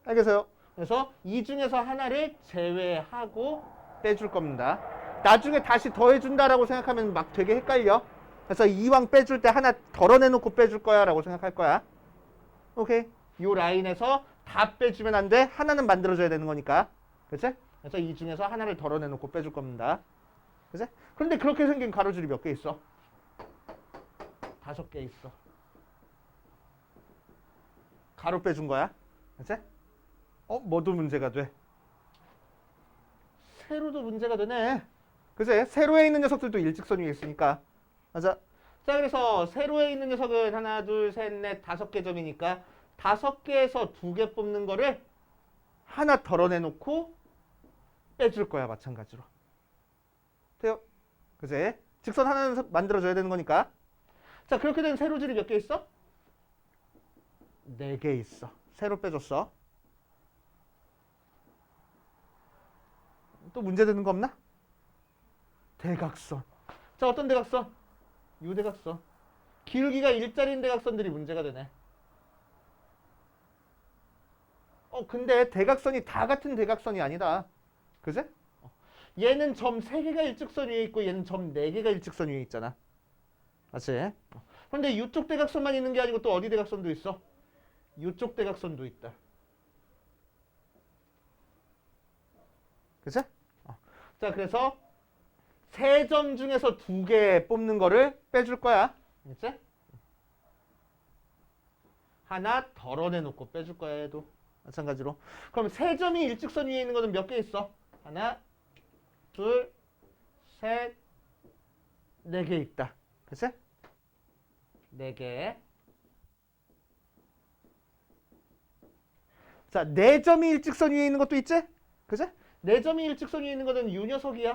알겠어요? 그래서 이 중에서 하나를 제외하고 빼줄 겁니다. 나중에 다시 더해준다라고 생각하면 막 되게 헷갈려. 그래서 이왕 빼줄 때 하나 덜어내놓고 빼줄 거야 라고 생각할 거야. 오케이? 요 라인에서 다 빼주면 안 돼. 하나는 만들어줘야 되는 거니까. 그치? 그래서 이 중에서 하나를 덜어내놓고 빼줄 겁니다. 그치? 그런데 그렇게 생긴 가로줄이 몇 개 있어? 5개 있어. 가로 빼준 거야. 그치? 뭐도 문제가 돼. 세로도 문제가 되네. 그치? 세로에 있는 녀석들도 일직선 위에 있으니까. 맞아. 자, 그래서 세로에 있는 녀석은 하나, 둘, 셋, 넷, 5개 점이니까 5개에서 2개 뽑는 거를 하나 덜어내놓고 빼줄 거야. 마찬가지로. 돼요? 그치? 직선 하나는 만들어줘야 되는 거니까. 자, 그렇게 된 세로줄이 몇 개 있어? 4개 있어. 세로 빼줬어. 또 문제되는 거 없나? 대각선. 자, 어떤 대각선? 요 대각선. 길기가 일자리인 대각선들이 문제가 되네. 근데 대각선이 다 같은 대각선이 아니다. 그지? 얘는 점 3개가 일직선 위에 있고 얘는 점 4개가 일직선 위에 있잖아. 맞지? 그런데 이쪽 대각선만 있는 게 아니고 또 어디 대각선도 있어? 이쪽 대각선도 있다. 그치? 자, 그래서 세 점 중에서 2개 뽑는 거를 빼줄 거야. 알겠지? 하나 덜어내놓고 빼줄 거야, 얘도. 마찬가지로. 그럼 세 점이 일직선 위에 있는 거는 몇 개 있어? 하나, 둘, 셋, 4개 있다. 그치? 4개. 자, 4점이 일직선 위에 있는 것도 있지? 그치? 4점이 일직선 위에 있는 거는 요 녀석이야.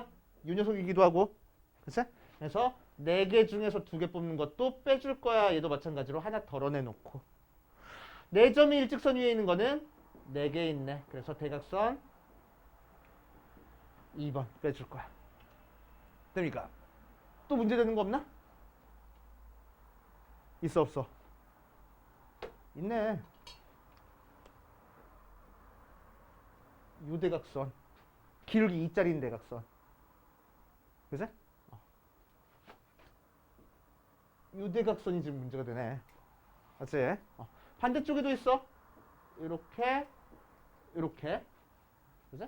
요 녀석이기도 하고. 그치? 그래서 4개 중에서 2개 뽑는 것도 빼줄 거야. 얘도 마찬가지로 하나 덜어내놓고. 4점이 일직선 위에 있는 거는 4개 있네. 그래서 대각선 2번 빼줄 거야. 됩니까? 또 문제 되는 거 없나? 있어 없어? 있네. 요 대각선 길기 2짜리인 대각선. 그치? 요 대각선이 지금 문제가 되네. 맞지? 반대쪽에도 있어. 이렇게 이렇게. 그치?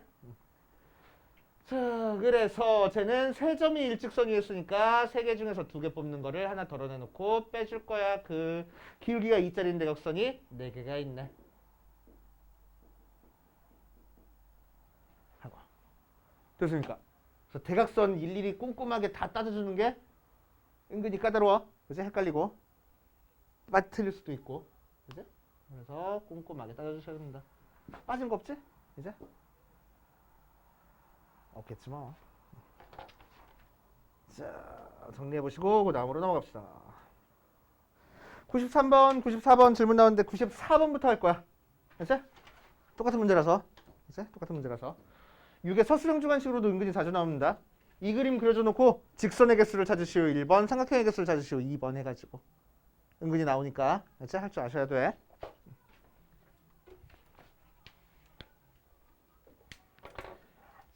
자, 그래서 쟤는 3점이 일직선 위에 있으니까 3개 중에서 2개 뽑는 거를 하나 덜어내놓고 빼줄 거야. 그 기울기가 2짜리인 대각선이 4개가 있네. 하고. 됐습니까? 그래서 대각선 일일이 꼼꼼하게 다 따져주는 게 은근히 까다로워. 그치? 헷갈리고. 틀릴 수도 있고. 그치? 그래서 꼼꼼하게 따져주셔야 됩니다. 빠진 거 없지? 이제? 없겠지 뭐. 자, 정리해보시고 그 다음으로 넘어갑시다. 93번, 94번 질문 나오는데 94번부터 할 거야. 알지? 똑같은 문제라서. 알지? 똑같은 문제라서. 6의 서술형 주관식으로도 은근히 자주 나옵니다. 이 그림 그려줘 놓고 직선의 개수를 찾으시오 1번, 삼각형의 개수를 찾으시오 2번 해가지고 은근히 나오니까 알지? 할 줄 아셔야 돼.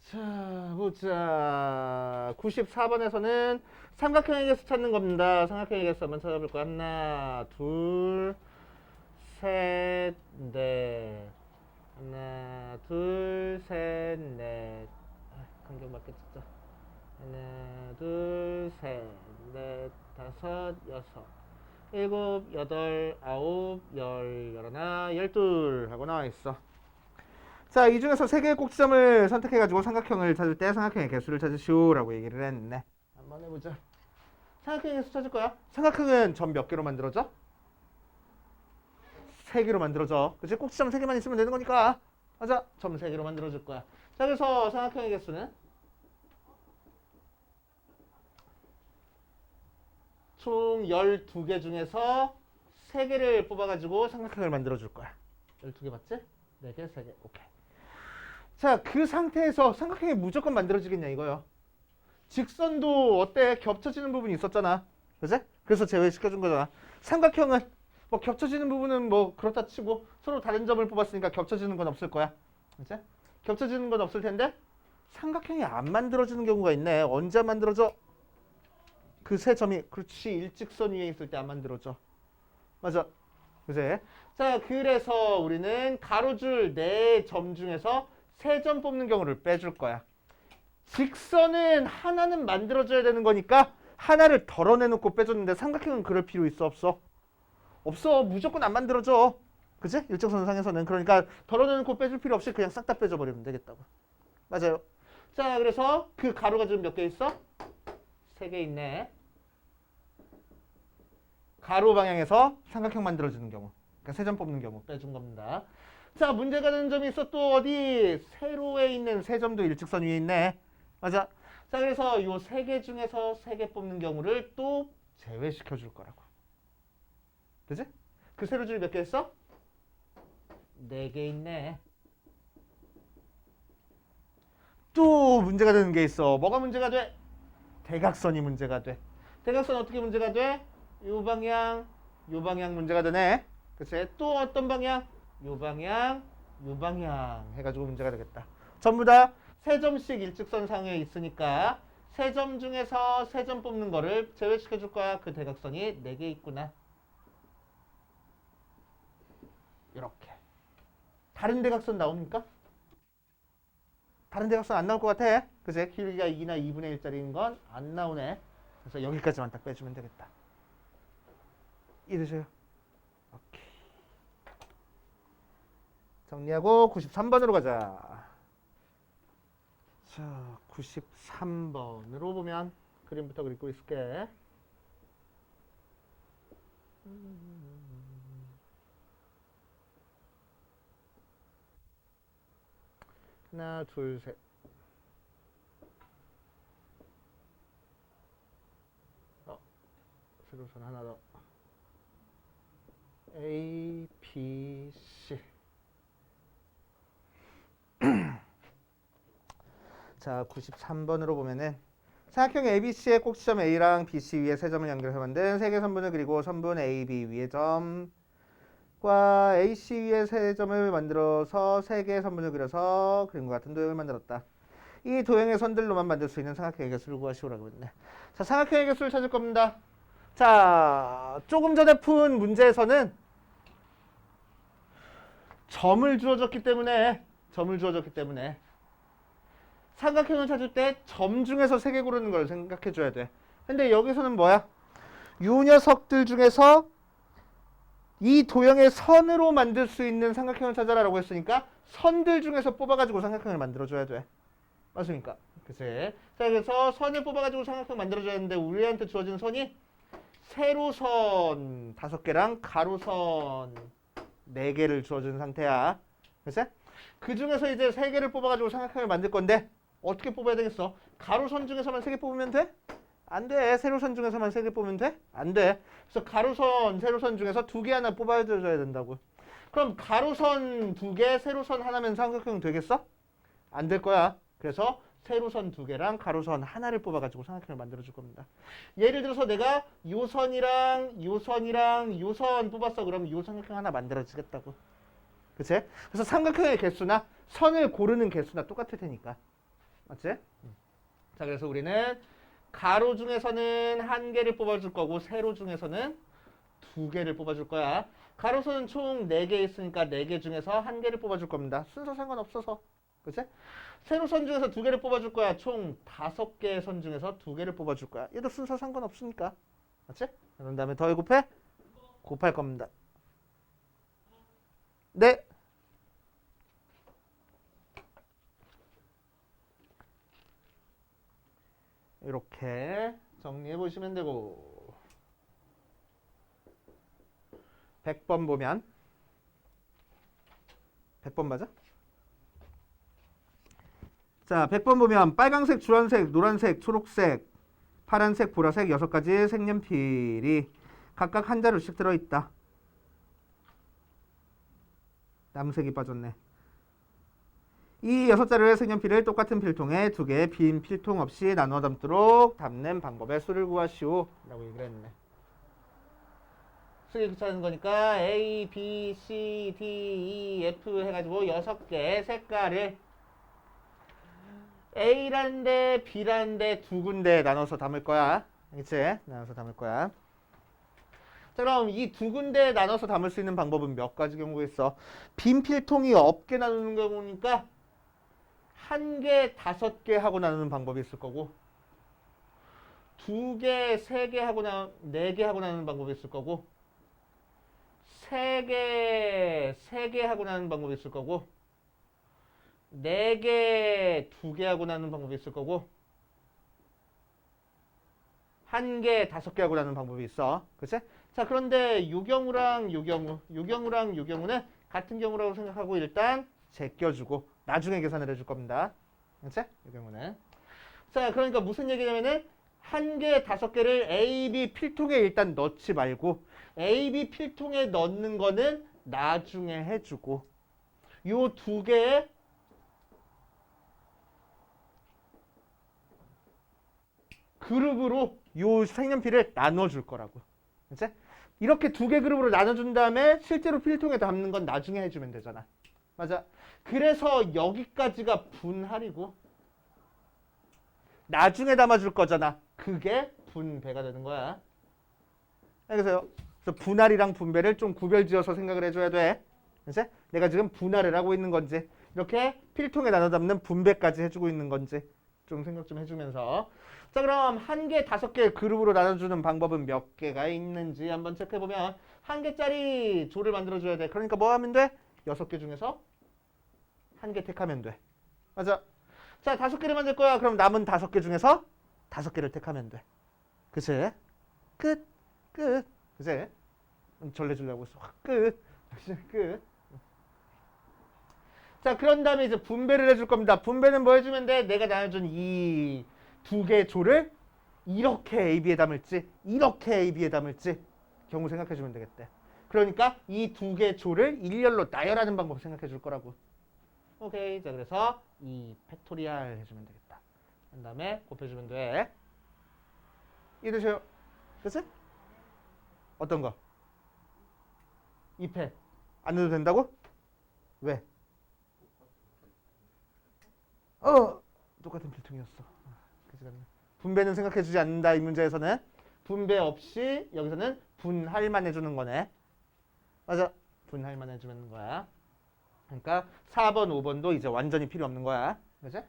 자, 보자. 94번에서는 삼각형의 개수 찾는 겁니다. 삼각형의 개수 한번 찾아볼 거야. 하나, 둘, 셋, 넷. 하나, 둘, 셋, 넷. 간격 맞게 찍자. 하나, 둘, 셋, 넷, 다섯, 여섯, 일곱, 여덟, 아홉, 열, 열하나, 열둘 하고 나와 있어. 자, 이 중에서 3개의 꼭지점을 선택해가지고 삼각형을 찾을 때 삼각형의 개수를 찾으시오라고 얘기를 했네. 한번 해보자. 삼각형의 개수 찾을 거야. 삼각형은 점 몇 개로 만들어져? 3개로 만들어져. 그치? 꼭지점 3개만 있으면 되는 거니까. 맞아. 점 3개로 만들어줄 거야. 자, 그래서 삼각형의 개수는 총 12개 중에서 3개를 뽑아가지고 삼각형을 만들어줄 거야. 12개 맞지? 4개, 3개. 오케이. 자, 그 상태에서 삼각형이 무조건 만들어지겠냐 이거요. 직선도 어때? 겹쳐지는 부분이 있었잖아. 그치? 그래서 제외시켜준 거잖아. 삼각형은 뭐 겹쳐지는 부분은 뭐 그렇다 치고 서로 다른 점을 뽑았으니까 겹쳐지는 건 없을 거야. 그치? 겹쳐지는 건 없을 텐데 삼각형이 안 만들어지는 경우가 있네. 언제 안 만들어져? 그 3점이 그렇지 일직선 위에 있을 때 안 만들어져. 맞아. 그치? 자, 그래서 우리는 가로줄 4점 중에서 3점 뽑는 경우를 빼줄 거야. 직선은 하나는 만들어줘야 되는 거니까 하나를 덜어내놓고 빼줬는데 삼각형은 그럴 필요 있어 없어? 없어. 무조건 안 만들어져. 그치? 일직선상에서는. 그러니까 덜어내놓고 빼줄 필요 없이 그냥 싹 다 빼줘버리면 되겠다고. 맞아요. 자, 그래서 그 가로가 지금 몇 개 있어? 3개 있네. 가로 방향에서 삼각형 만들어주는 경우. 그러니까 3점 뽑는 경우 빼준 겁니다. 자, 문제가 되는 점이 있어. 또 어디? 세로에 있는 3점도 일직선 위에 있네. 맞아. 자, 그래서 요 3개 중에서 3개 뽑는 경우를 또 제외시켜 줄 거라고. 그지? 그 세로줄이 몇 개 있어? 4개 있네. 또 문제가 되는 게 있어. 뭐가 문제가 돼? 대각선이 문제가 돼. 대각선 어떻게 문제가 돼? 요 방향 문제가 되네. 그치? 또 어떤 방향? 요 방향 해가지고 문제가 되겠다. 전부 다 3점씩 일직선상에 있으니까 3점 중에서 3점 뽑는 거를 제외시켜 줄 거야. 그 대각선이 4개 있구나. 이렇게. 다른 대각선 나옵니까? 다른 대각선 안 나올 것 같아. 그치? 길이가 2나 2분의 1짜리인 건 안 나오네. 그래서 여기까지만 딱 빼주면 되겠다. 이해되세요? 오케이. 정리하고 93번으로 가자. 자, 93번으로 보면 그림부터 그리고 있을게. 하나, 둘, 셋. 세로선 하나 더. A, B, C. 자, 93번으로 보면은 삼각형 ABC의 꼭지점 A랑 BC 위에 세 점을 연결해서 만든 세 개 선분을 그리고 선분 AB 위의 점과 AC 위에 세 점을 만들어서 세 개의 선분을 그려서 그림과 같은 도형을 만들었다. 이 도형의 선들로만 만들 수 있는 삼각형의 개수를 구하시오라고 했네. 자, 삼각형의 개수를 찾을 겁니다. 자, 조금 전에 푼 문제에서는 점을 주어졌기 때문에 삼각형을 찾을 때 점 중에서 세 개 고르는 걸 생각해 줘야 돼. 근데 여기서는 뭐야? 요 녀석들 중에서 이 도형의 선으로 만들 수 있는 삼각형을 찾아라라고 했으니까 선들 중에서 뽑아가지고 삼각형을 만들어줘야 돼. 맞습니까? 그치? 자, 그래서 선을 뽑아가지고 삼각형 만들어줘야 하는데 우리한테 주어진 선이 세로선 5개랑 가로선 4개를 주어준 상태야. 그치? 그 중에서 이제 3개를 뽑아가지고 삼각형을 만들 건데 어떻게 뽑아야 되겠어? 가로선 중에서만 3개 뽑으면 돼? 안 돼. 세로선 중에서만 3개 뽑으면 돼? 안 돼. 그래서 가로선, 세로선 중에서 2개 하나 뽑아줘야 된다고. 그럼 가로선 2개, 세로선 하나면 삼각형 되겠어? 안 될 거야. 그래서 세로선 2개랑 가로선 하나를 뽑아가지고 삼각형을 만들어줄 겁니다. 예를 들어서 내가 요선이랑 요선이랑 요선 뽑았어. 그럼 요 삼각형 하나 만들어지겠다고. 그치? 그래서 삼각형의 개수나 선을 고르는 개수나 똑같을 테니까. 맞지? 자, 그래서 우리는 가로 중에서는 1개를 뽑아줄 거고 세로 중에서는 2개를 뽑아줄 거야. 가로선은 총 4개 있으니까 4개 중에서 1개를 뽑아줄 겁니다. 순서 상관없어서. 그치? 세로선 중에서 2개를 뽑아줄 거야. 총 5개의 선 중에서 2개를 뽑아줄 거야. 얘도 순서 상관없으니까. 맞지? 그런 다음에 더해 곱해? 곱할 겁니다. 네. 이렇게 정리해 보시면 되고 100번 보면 100번 맞아? 자, 100번 보면 빨강색, 주황색, 노란색, 초록색, 파란색, 보라색 6가지 색연필이 각각 한 자루씩 들어있다. 남색이 빠졌네. 이 6자루의 색연필을 똑같은 필통에 2개의 빈 필통 없이 나눠 담도록 담는 방법의 수를 구하시오 라고 얘기를 했네. 수를 귀찮은 거니까 A, B, C, D, E, F 해가지고 6개의 색깔을 A라는 데, B라는 데 2군데 나눠서 담을 거야. 그치? 나눠서 담을 거야. 자, 그럼 이 2군데 나눠서 담을 수 있는 방법은 몇 가지 경우가 있어? 빈 필통이 없게 나누는 경우니까 1개, 5개 하고 나누는 방법이 있을 거고 2개, 3개 하고 4개 하고 나누는 방법이 있을 거고 3개, 3개 하고 나누는 방법이 있을 거고 4개, 2개 하고 나누는 방법이 있을 거고 1개, 5개 하고 나누는 방법이 있어. 그치? 자, 그런데 요경우랑 요경우는 같은 경우라고 생각하고 일단 제껴주고 나중에 계산을 해줄 겁니다. 그치? 요경우는. 자, 그러니까 무슨 얘기냐면은 1개, 5개를 A, B 필통에 일단 넣지 말고 A, B 필통에 넣는 거는 나중에 해주고 요 2개의 그룹으로 요 색연필을 나눠줄 거라고. 그치? 이렇게 2개 그룹으로 나눠준 다음에 실제로 필통에 담는 건 나중에 해주면 되잖아. 맞아. 그래서 여기까지가 분할이고 나중에 담아줄 거잖아. 그게 분배가 되는 거야. 알겠어요? 그래서 분할이랑 분배를 좀 구별지어서 생각을 해줘야 돼. 그치? 내가 지금 분할을 하고 있는 건지 이렇게 필통에 나눠 담는 분배까지 해주고 있는 건지 좀 생각 좀 해주면서 자 그럼 한 개, 5개 그룹으로 나눠주는 방법은 몇 개가 있는지 한번 체크해보면 한 개짜리 조를 만들어줘야 돼. 그러니까 뭐 하면 돼? 6개 중에서 한 개 택하면 돼. 맞아. 자 5개를 만들 거야. 그럼 남은 5개 중에서 5개를 택하면 돼. 그치? 끝. 끝. 그치? 전래주려고 했어. 확 끝. 끝. 자 그런 다음에 이제 분배를 해줄 겁니다. 분배는 뭐 해주면 돼? 내가 나눠준 이 2개 조를 이렇게 AB에 담을지 이렇게 AB에 담을지 경우 생각해주면 되겠대. 그러니까 이 2개 조를 일렬로 나열하는 방법 생각해 줄 거라고. 오케이. 자 그래서 이 팩토리얼 해주면 되겠다. 그 다음에 곱해주면 돼. 이해되세요? 그치? 어떤 거? 2패 안 해도 된다고? 왜? 똑같은 필통이었어. 분배는 생각해주지 않는다. 이 문제에서는 분배 없이 여기서는 분할만 해주는 거네. 맞아. 분할만 해주는 거야. 그러니까 4번, 5번도 이제 완전히 필요 없는 거야. 그치?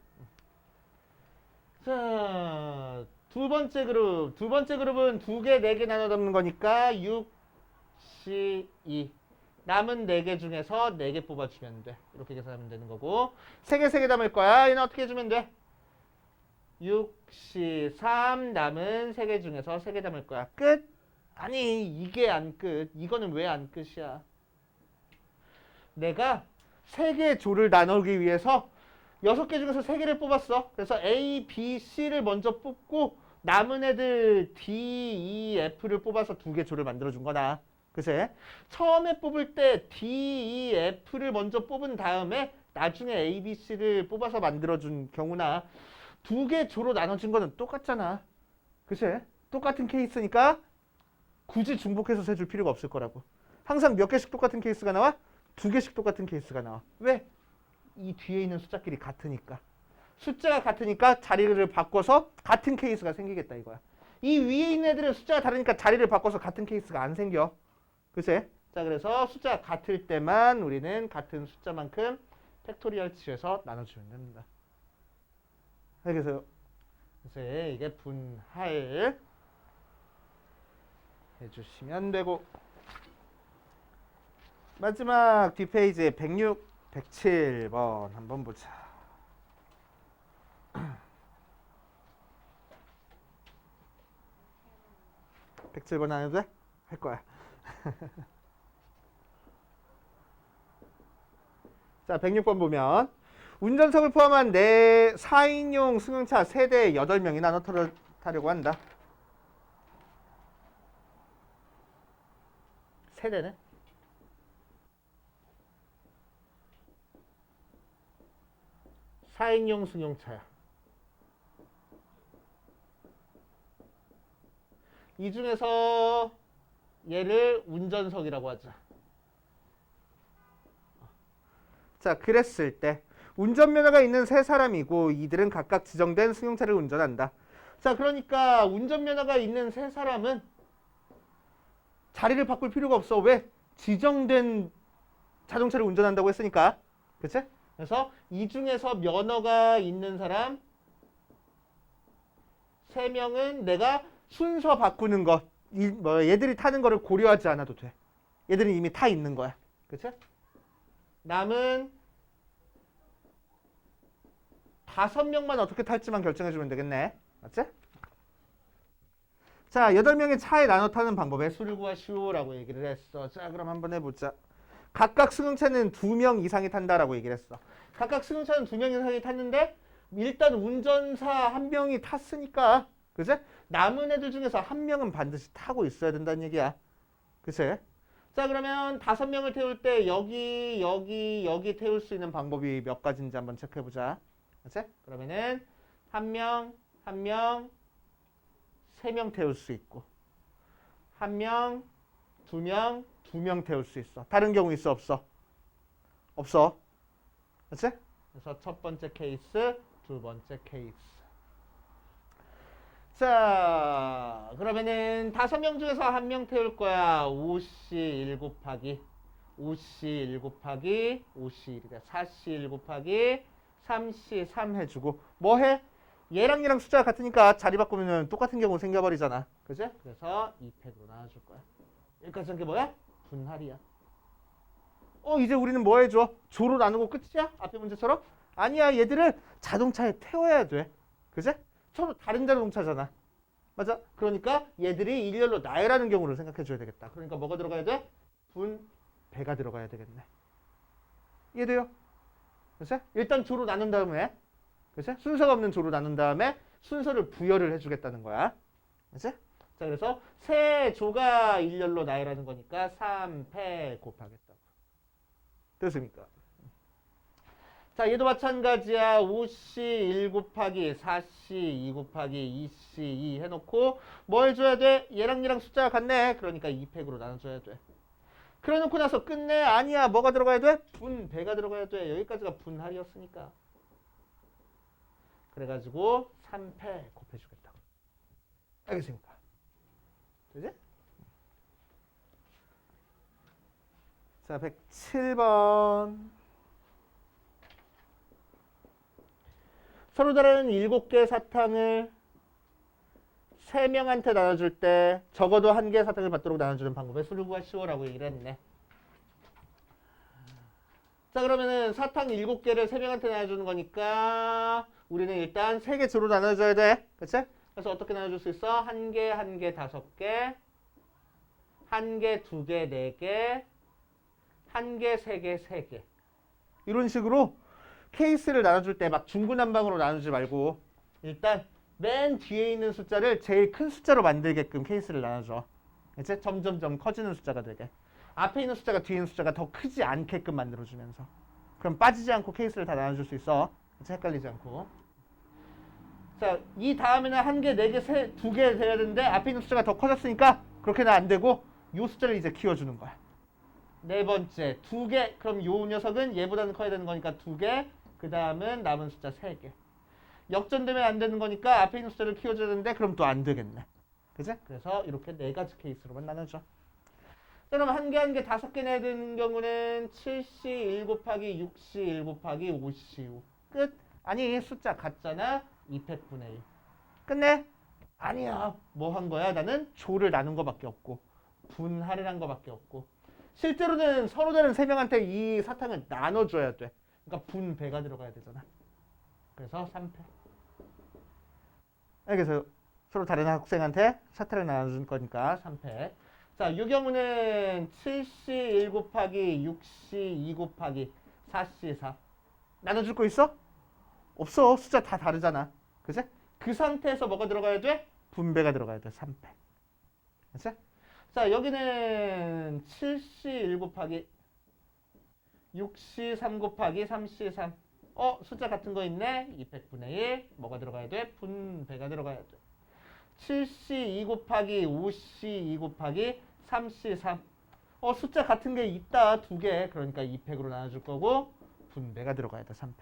자, 두 번째 그룹. 두 번째 그룹은 2개, 4개 나눠 담는 거니까 6, 2. 남은 4개 중에서 4개 뽑아주면 돼. 이렇게 계산하면 되는 거고. 3개, 3개 담을 거야. 얘는 어떻게 해주면 돼? 6, 3 남은 3개 중에서 3개 담을 거야. 끝? 아니 이게 안 끝. 이거는 왜 안 끝이야? 내가 3개 조를 나누기 위해서 6개 중에서 3개를 뽑았어. 그래서 A, B, C를 먼저 뽑고 남은 애들 D, E, F를 뽑아서 2개 조를 만들어준 거다. 그치? 처음에 뽑을 때 D, E, F를 먼저 뽑은 다음에 나중에 A, B, C를 뽑아서 만들어준 경우나 2개 조로 나눠진 거는 똑같잖아. 그치? 똑같은 케이스니까 굳이 중복해서 세줄 필요가 없을 거라고. 항상 몇 개씩 똑같은 케이스가 나와? 2개씩 똑같은 케이스가 나와. 왜? 이 뒤에 있는 숫자끼리 같으니까. 숫자가 같으니까 자리를 바꿔서 같은 케이스가 생기겠다 이거야. 이 위에 있는 애들은 숫자가 다르니까 자리를 바꿔서 같은 케이스가 안 생겨. 그치? 자 그래서 숫자가 같을 때만 우리는 같은 숫자만큼 팩토리얼 치해서 나눠주면 됩니다. 알겠어요? 그래서 이게 분할 해주시면 되고 마지막 뒷페이지에 106, 107번 한번 보자. 107번 안 해도 돼? 할 거야. 자, 106번 보면 운전석을 포함한 4인용 승용차 세대에 8명이 나눠 타려고 한다. 세대네? 사인용 승용차야. 이 중에서 얘를 운전석이라고 하자. 자, 그랬을 때 운전면허가 있는 3사람이고 이들은 각각 지정된 승용차를 운전한다. 자, 그러니까 운전면허가 있는 3사람은 자리를 바꿀 필요가 없어. 왜? 지정된 자동차를 운전한다고 했으니까. 그치? 그래서 이 중에서 면허가 있는 사람 3명은 내가 순서 바꾸는 거, 얘들이 타는 거를 고려하지 않아도 돼. 얘들은 이미 타 있는 거야. 그치? 남은 5명만 어떻게 탈지만 결정해주면 되겠네. 맞지? 자, 8명의 차에 나눠 타는 방법에 수를 구하시오라고 얘기를 했어. 자, 그럼 한번 해보자. 각각 승용차는 2명 이상이 탄다라고 얘기를 했어. 각각 승용차는 2명 이상이 탔는데 일단 운전사 1명이 탔으니까 그치? 남은 애들 중에서 1명은 반드시 타고 있어야 된다는 얘기야. 그치? 자 그러면 5명을 태울 때 여기 태울 수 있는 방법이 몇 가지인지 한번 체크해보자. 그치? 그러면은 1명, 3명 태울 수 있고 1명, 2명, 2명 태울 수 있어. 다른 경우 있어 없어? 없어. 그치? 그래서 첫 번째 케이스, 두 번째 케이스. 자, 그러면은 5명 중에서 1명 태울 거야. 5씨 1 곱하기 5C 1 곱하기 5C 1이다. 4C 1 곱하기 3C 3 해주고 뭐 해? 얘랑 얘랑 숫자가 같으니까 자리 바꾸면 똑같은 경우 생겨버리잖아. 그지? 그래서 2팩으로 나눠줄 거야. 여기까지 한 게 뭐야? 분할이야. 이제 우리는 뭐 해줘? 조로 나누고 끝이야? 앞에 문제처럼? 아니야, 얘들을 자동차에 태워야 돼. 그지? 서로 다른 자동차잖아. 맞아? 그러니까 얘들이 일렬로 나열하는 경우를 생각해줘야 되겠다. 그러니까 뭐가 들어가야 돼? 분배가 들어가야 되겠네. 이해돼요? 그치? 일단 조로 나눈 다음에, 그치? 순서가 없는 조로 나눈 다음에 순서를 부여를 해주겠다는 거야. 그치? 자, 그래서 세 조가 일렬로 나열하는 거니까 3패 곱하겠다고. 됐습니까? 자, 얘도 마찬가지야. 5C 1 곱하기 4C 2 곱하기 2C 2 해놓고 뭐 해줘야 돼? 얘랑 얘랑 숫자가 같네. 그러니까 2팩으로 나눠줘야 돼. 그래놓고 나서 끝내? 아니야. 뭐가 들어가야 돼? 분배가 들어가야 돼. 여기까지가 분할이었으니까. 그래가지고 3패 곱해주겠다고. 알겠습니까? 되지? 자, 107번. 서로 다른 7개 사탕을 3명한테 나눠줄 때 적어도 1개 사탕을 받도록 나눠주는 방법에 수루구가 쉬워라고 얘기를 했네. 자, 그러면은 사탕 7개를 3명한테 나눠주는 거니까 우리는 일단 3개 주로 나눠줘야 돼. 그치? 그래서 어떻게 나눠줄 수 있어? 1개, 1개, 5개, 1개, 2개, 4개, 1개, 3개, 3개. 이런 식으로 케이스를 나눠줄 때 막 중구난방으로 나누지 말고 일단 맨 뒤에 있는 숫자를 제일 큰 숫자로 만들게끔 케이스를 나눠줘. 이제 점점점 커지는 숫자가 되게. 앞에 있는 숫자가 뒤에 있는 숫자가 더 크지 않게끔 만들어주면서. 그럼 빠지지 않고 케이스를 다 나눠줄 수 있어. 이제 헷갈리지 않고. 자, 이 다음에는 1개, 4개, 2개 돼야 되는데 앞에 있는 숫자가 더 커졌으니까 그렇게는 안 되고 이 숫자를 이제 키워주는 거야. 네 번째, 2개. 그럼 요 녀석은 얘보다는 커야 되는 거니까 2개. 그 다음은 남은 숫자 3개. 역전되면 안 되는 거니까 앞에 있는 숫자를 키워줘야 되는데 그럼 또 안 되겠네. 그지? 그래서 이렇게 4가지 케이스로만 나눠줘. 그럼 1개, 1개, 5개 내야 되는 경우는 7C 1 곱하기 6C 1 곱하기 5C 5. 끝. 아니, 숫자 같잖아. 2팩분의 1. 끝내? 아니야. 뭐 한 거야? 나는 조를 나눈 거밖에 없고 분할을 한 거밖에 없고 실제로는 서로 다른 3명한테 이 사탕을 나눠줘야 돼. 그러니까 분배가 들어가야 되잖아. 그래서 3패. 그래서 서로 다른 학생한테 사탕을 나눠준 거니까 3패. 자, 이 경우는 7C 1 곱하기 6C 2 곱하기 4C 4. 나눠줄 거 있어? 없어. 숫자 다 다르잖아. 그치? 그 상태에서 뭐가 들어가야 돼? 분배가 들어가야 돼. 3패. 그치? 자, 여기는 7C 1 곱하기 6C 3 곱하기 3C 3. 숫자 같은 거 있네. 2팩분의 1. 뭐가 들어가야 돼? 분배가 들어가야 돼. 7C 2 곱하기 5C 2 곱하기 3C 3. 숫자 같은 게 있다. 2개. 그러니까 2팩으로 나눠줄 거고 분배가 들어가야 돼. 3팩.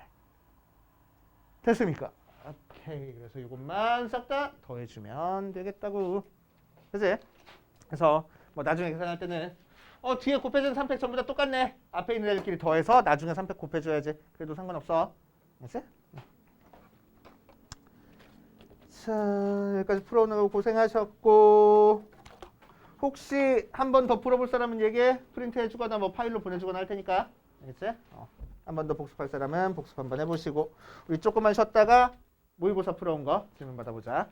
됐습니까? 오케이. 그래서 이것만 싹 다 더해주면 되겠다고. 그치? 그래서 뭐 나중에 계산할 때는 뒤에 곱해준 3팩 전부 다 똑같네. 앞에 있는 애들끼리 더해서 나중에 3팩 곱해줘야지. 그래도 상관없어. 알았지? 자, 여기까지 풀어오느라고 고생하셨고 혹시 한 번 더 풀어볼 사람은 얘기해. 프린트해주거나 뭐 파일로 보내주거나 할 테니까. 알겠지? 한 번 더 복습할 사람은 복습 한번 해보시고 우리 조금만 쉬었다가 모의고사 풀어온 거 질문 받아보자.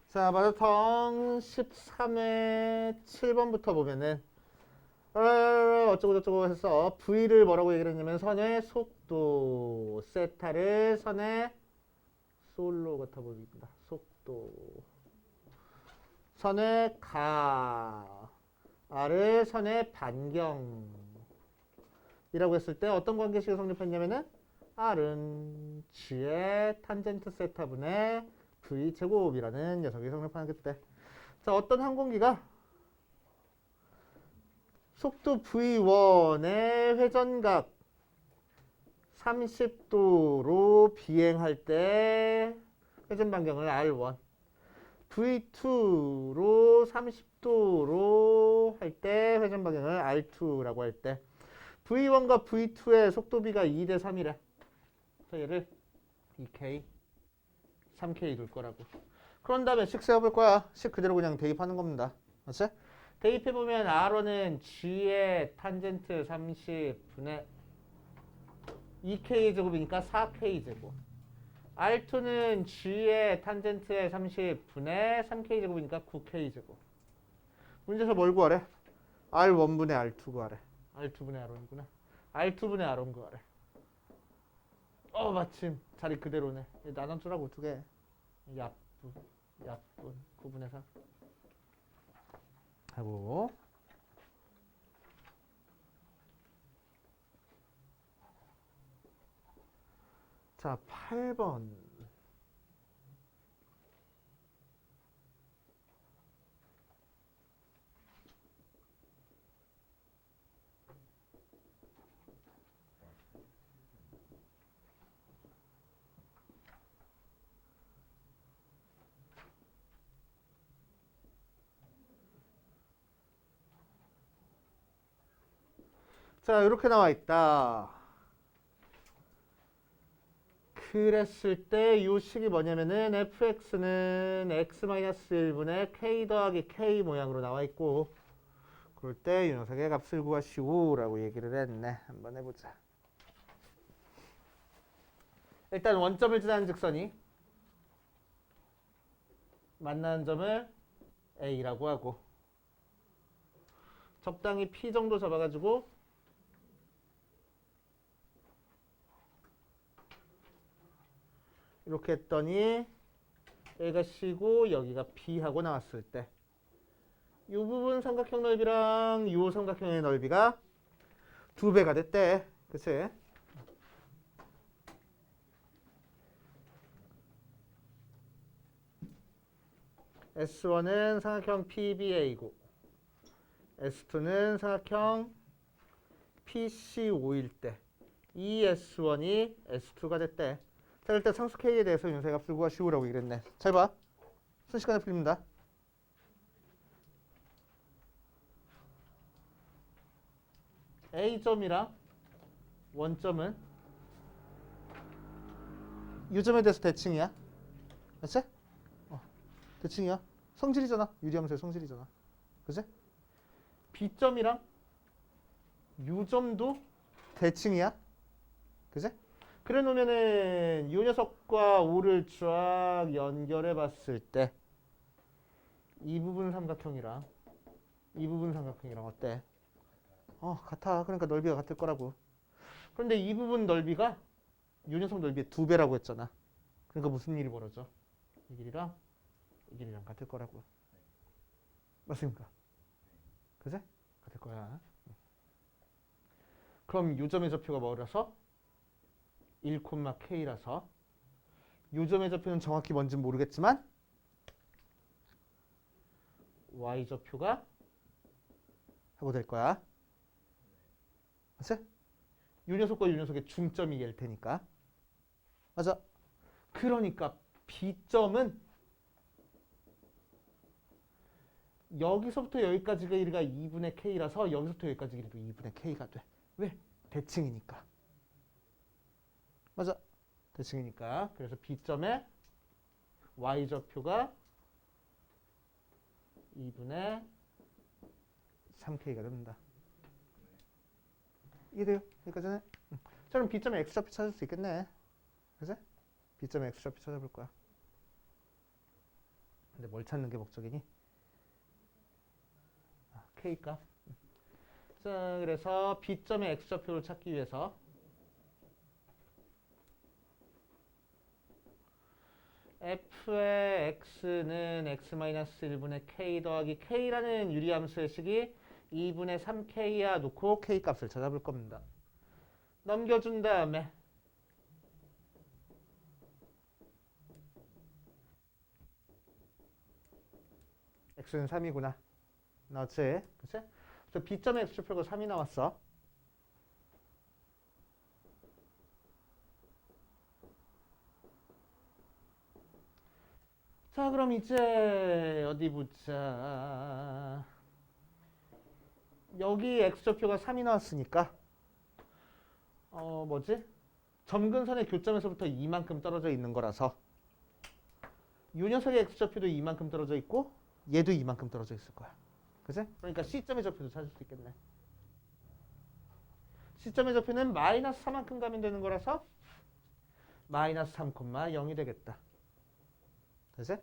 자, 마라톤 13회 7번부터 보면은 어쩌고저쩌고 해서 V를 뭐라고 얘기를 했냐면 선의 속도, 세타를 선의 솔로 같아 보입니다. 속도, 선의 가, R을 선의 반경 이라고 했을 때 어떤 관계식이 성립했냐면은 R은 G의 탄젠트 세타분의 V 제곱이라는 녀석이 성립하겠대. 자, 어떤 항공기가 속도 V1의 회전각 30도로 비행할 때 회전 반경을 R1, V2로 30도로 할 때 회전 방향을 R2라고 할 때 V1과 V2의 속도비가 2대 3이래. 그래서 얘를 2K, 3K 둘 거라고. 그런 다음에 식 세워볼 거야. 식 그대로 그냥 대입하는 겁니다. 맞지? 대입해보면 R1은 G의 탄젠트 30분의 2K 제곱이니까 4K 제곱. R2는 G의 탄젠트의 30분의 3K 제곱이니까 9K 제곱. 문제에서 뭘 구하래? R1분의 R2 구하래. R2분의 R1이구나. R2분의 R1 구하래. 마침 자리 그대로네. 나눠주라고 두 개. 약분 9분의 3 하고 자 8번 자 이렇게 나와 있다. 그랬을 때 이 식이 뭐냐면은 fx는 x-1분의 k 더하기 k 모양으로 나와 있고 그럴 때 이 녀석의 값을 구하시오 라고 얘기를 했네. 한번 해보자. 일단 원점을 지나는 직선이 만나는 점을 A라고 하고 적당히 P 정도 잡아가지고 이렇게 했더니 A가 C고 여기가 B하고 나왔을 때 이 부분 삼각형 넓이랑 이 삼각형의 넓이가 2배가 됐대. 그치? S1은 삼각형 PBA고 S2는 삼각형 PCO일 때 이 S1이 S2가 됐대. 자, 일단 상수 K에 대해서 윤세값을 구하시오라고 이랬네. 잘 봐. 순식간에 풀립니다. A점이랑 원점은 U점에 대해서 대칭이야. 그치? 대칭이야. 성질이잖아. 유리함수의 성질이잖아. 그치? B점이랑 U점도 대칭이야. 그치? 그래 놓으면은 이 녀석과 O를 쫙 연결해 봤을 때 이 부분 삼각형이랑 이 부분 삼각형이랑 어때? 같아. 그러니까 넓이가 같을 거라고. 그런데 이 부분 넓이가 이 녀석 넓이의 2배라고 했잖아. 그러니까 무슨 일이 벌어져? 이 길이랑 이 길이랑 같을 거라고. 맞습니까? 그제? 같을 거야. 그럼 요점의 좌표가 뭐라서? 1,K라서 요점의 좌표는 정확히 뭔지는 모르겠지만 Y좌표가 하고 될 거야. 맞지? 요 녀석과 요 녀석의 중점이 얘일 테니까. 맞아. 그러니까 B점은 여기서부터 여기까지가 길이가 2분의 K라서 여기서부터 여기까지 길이도 2분의 K가 돼. 왜? 대칭이니까. 맞아. 대칭이니까. 그래서 B점의 Y좌표가 2분의 3K가 됩니다. 이해돼요? 여기까지는? 자, 그럼 B점의 X좌표 찾을 수 있겠네. 그치? B점의 X좌표 찾아볼 거야. 근데 뭘 찾는 게 목적이니? K값. 자, 그래서 B점의 X좌표를 찾기 위해서 F의 X는 X-1분의 K 더하기 K라는 유리함수의 식이 2분의 3K야 놓고 K값을 찾아볼 겁니다. 넘겨준 다음에 X는 3이구나. 나왔지? 그치? 그래서 B점의 X좌표가 3이 나왔어. 자, 그럼 이제 어디 보자. 여기 x좌표가 3이 나왔으니까 뭐지? 점근선의 교점에서부터 이만큼 떨어져 있는 거라서 이 녀석의 x좌표도 이만큼 떨어져 있고 얘도 이만큼 떨어져 있을 거야. 그치? 그러니까 C점의 좌표도 찾을 수 있겠네. C점의 좌표는 마이너스 4만큼 가면 되는 거라서 마이너스 3,0이 되겠다. 그치?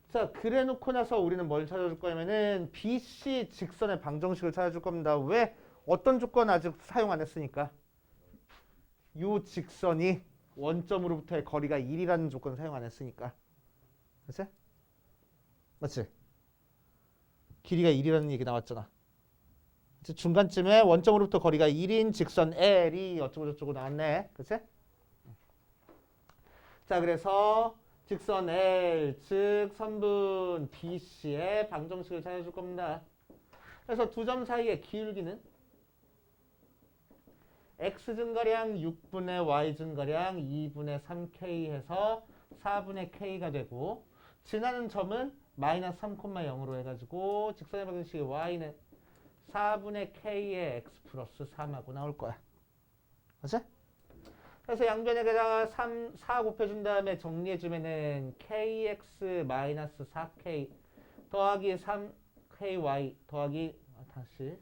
자, 그래 놓고 나서 우리는 뭘 찾아줄 거냐면은 BC 직선의 방정식을 찾아줄 겁니다. 왜? 어떤 조건 아직 사용 안 했으니까. 요 직선이 원점으로부터의 거리가 1이라는 조건 사용 안 했으니까. 그치? 맞지? 길이가 1이라는 얘기 나왔잖아. 그치? 중간쯤에 원점으로부터 거리가 1인 직선 L이 어쩌고저쩌고 나왔네. 그치? 자, 그래서 직선 L, 즉 선분 BC의 방정식을 찾아줄 겁니다. 그래서 두 점 사이의 기울기는 x 증가량 6분의 y 증가량 2분의 3k 해서 4분의 k가 되고 지나는 점은 마이너스 3,0로 해가지고 직선의 방정식의 y는 4분의 k의 x 플러스 3하고 나올 거야. 그치? 그래서 양변에다가 4 곱해준 다음에 정리해주면은 kx 마이너스 4k 더하기 3ky 더하기 다시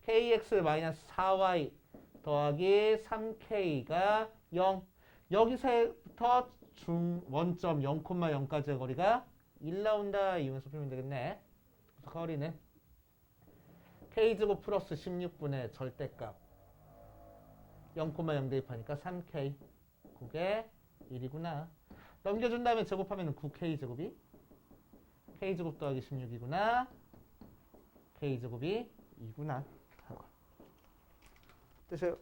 kx 마이너스 4y 더하기 3k가 0 여기서부터 원점 0,0까지의 거리가 1 나온다 이용해서 풀면 되겠네. 그래서 거리는 k제곱 플러스 16분의 절대값 0,0 대입하니까 3k 그게 1이구나. 넘겨준 다음에 제곱하면 9k제곱이 k제곱 더하기 16이구나. k제곱이 2구나. 뜻이에요.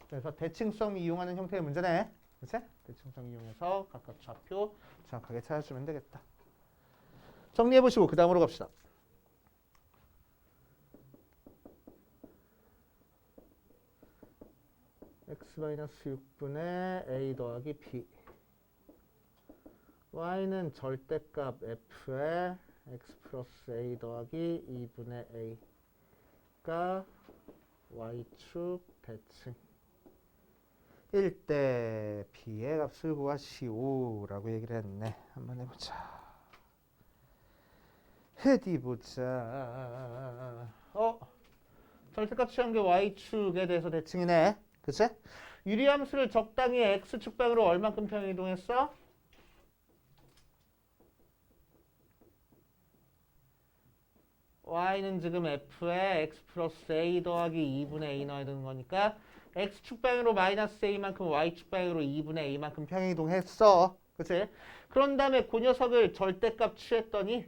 그래서 대칭성 이용하는 형태의 문제네. 그치? 대칭성 이용해서 각각 좌표 정확하게 찾아주면 되겠다. 정리해보시고 그 다음으로 갑시다. x-6분의 a 더하기 b y는 절대값 f에 x 플러스 a 더하기 2분의 a가 y축 대칭 1대 b의 값을 구하시오 라고 얘기를 했네. 한번 해보자. 어디 보자. 절대값 취한 게 y축에 대해서 대칭이네. 그치? 유리함수를 적당히 x축 방으로 얼만큼 평행이동했어? y는 지금 f에 x 플러스 a 더하기 2분의 a 넣어야 되는 거니까 x축 방향으로 마이너스 a만큼 y축 방향으로 2분의 a만큼 평행이동했어. 그치? 그런 다음에 그 녀석을 절대값 취했더니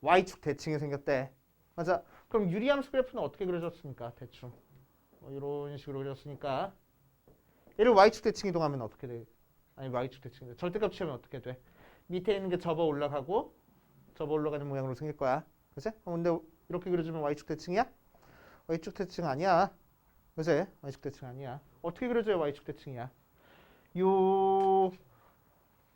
y축 대칭이 생겼대. 맞아. 그럼 유리함수 그래프는 어떻게 그려졌습니까? 대충 이런 식으로 그렸으니까 얘를 y축 대칭 이동하면 어떻게 돼? 아니 y축 대칭 절대값 취하면 어떻게 돼? 밑에 있는 게 접어 올라가고 접어 올라가는 모양으로 생길 거야. 그치? 근데 이렇게 그려주면 y축 대칭이야? y축 대칭 아니야. 그치? y축 대칭 아니야. 어떻게 그려줘야 y축 대칭이야? 요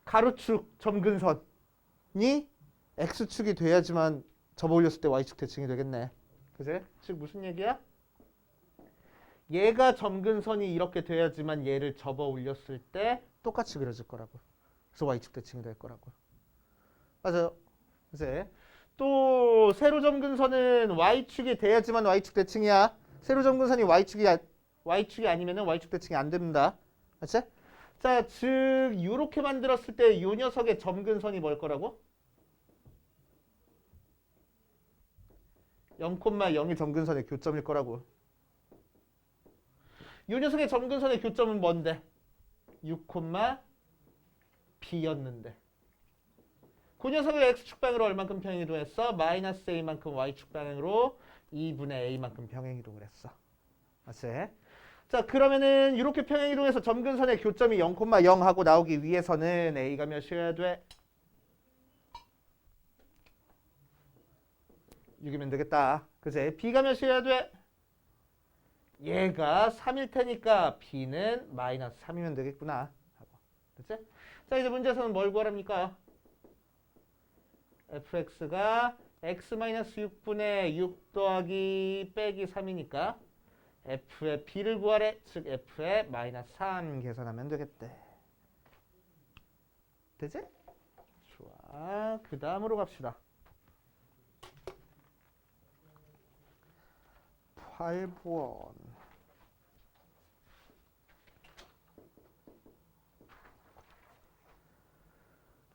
가로축 점근선이 x축이 돼야지만 접어 올렸을 때 y축 대칭이 되겠네. 그치? 즉 무슨 얘기야? 얘가 점근선이 이렇게 돼야지만 얘를 접어 올렸을 때 똑같이 그려질 거라고. 그래서 y축 대칭이 될 거라고. 맞아요. 그치? 또 세로 점근선은 y축이 돼야지만 y축 대칭이야. 세로 점근선이 y축이 아니면은 y축 대칭이 안 됩니다. 그치? 자, 즉 이렇게 만들었을 때 이 녀석의 점근선이 뭘 거라고? 0,0이 점근선의 교점일 거라고. 이 녀석의 점근선의 교점은 뭔데? 6, b였는데. 그 녀석의 x축 방향으로 얼만큼 평행이동했어? 마이너스 a만큼 y축 방향으로 2분의 a만큼 평행이동을 했어. 맞지? 자, 그러면은 이렇게 평행이동해서 점근선의 교점이 0,0 하고 나오기 위해서는 a가 몇이어야 돼? 6이면 되겠다. 그치? b가 몇이어야 돼? 얘가 3일 테니까 b는 마이너스 3이면 되겠구나. 하고. 그치? 자, 이제 문제에서는 뭘 구하랍니까? fx가 x-6분의 6 더하기 빼기 3이니까 f의 b를 구하래. 즉 f의 마이너스 3 계산하면 되겠대. 되지? 좋아. 그 다음으로 갑시다. 8번.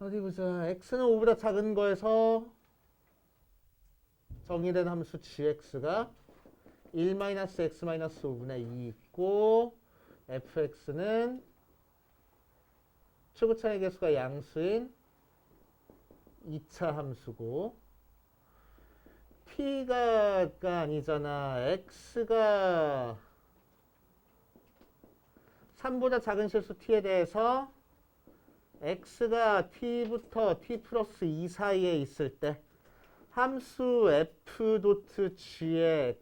어디 보자. x는 5보다 작은 거에서 정의된 함수 gx가 1-x-5분의 2 있고 fx는 최고차의 개수가 양수인 2차 함수고 t가 아니잖아. x가 3보다 작은 실수 t에 대해서 x가 t부터 t 플러스 2 사이에 있을 때 함수 f 도트 g의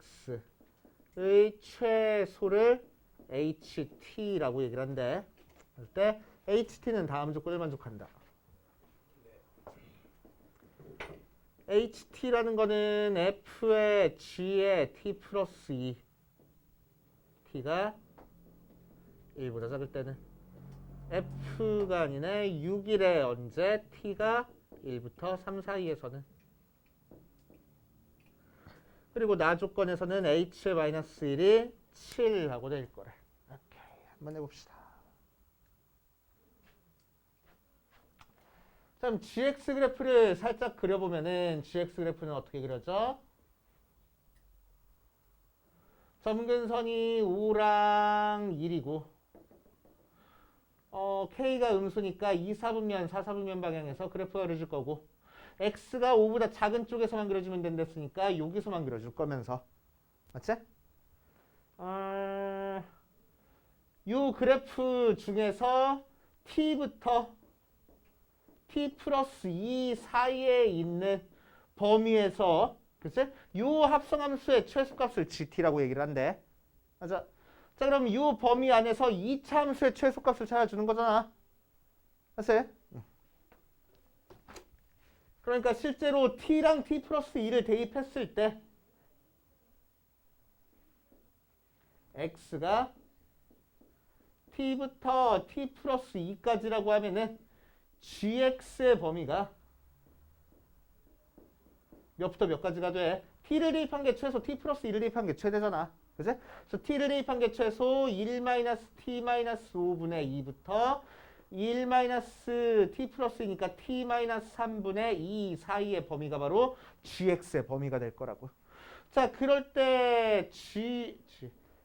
x의 최소를 ht라고 얘기를 한대. 그럴 때 ht는 다음 조건을 만족한다. ht라는 거는 f의 g의 t 플러스 2 t가 1보다 작을 때는 f가 아니네 6일에 언제 t가 1부터 3 사이에서는 그리고 나 조건에서는 h-1이 7하고 될 거래. 오케이, 한번 해봅시다. 자, 그럼 gx 그래프를 살짝 그려보면은 gx 그래프는 어떻게 그려져? 점근선이 5랑 1이고 k가 음수니까 2, 4분면, 4, 4분면 방향에서 그래프가 그려질 거고 x가 5보다 작은 쪽에서만 그려주면 된댔으니까 여기서만 그려줄 거면서 맞지? 요 그래프 중에서 t부터 t 플러스 2 사이에 있는 범위에서 그치? 요 합성함수의 최소값을 gt라고 얘기를 한대. 맞아. 자, 그럼 요 범위 안에서 2차 함수의 최소값을 찾아주는 거잖아. 맞지? 그러니까 실제로 t랑 t 플러스 2를 대입했을 때 x가 t부터 t 플러스 2까지라고 하면은 gx의 범위가 몇부터 몇까지가 돼? t를 대입한 게 최소, t 플러스 2를 대입한 게 최대잖아. 그치? 그래서 t를 대입한 게 최소 1-t-5분의 2부터 1-t 플러스 2니까 t-3분의 2 사이의 범위가 바로 gx의 범위가 될 거라고. 자, 그럴 때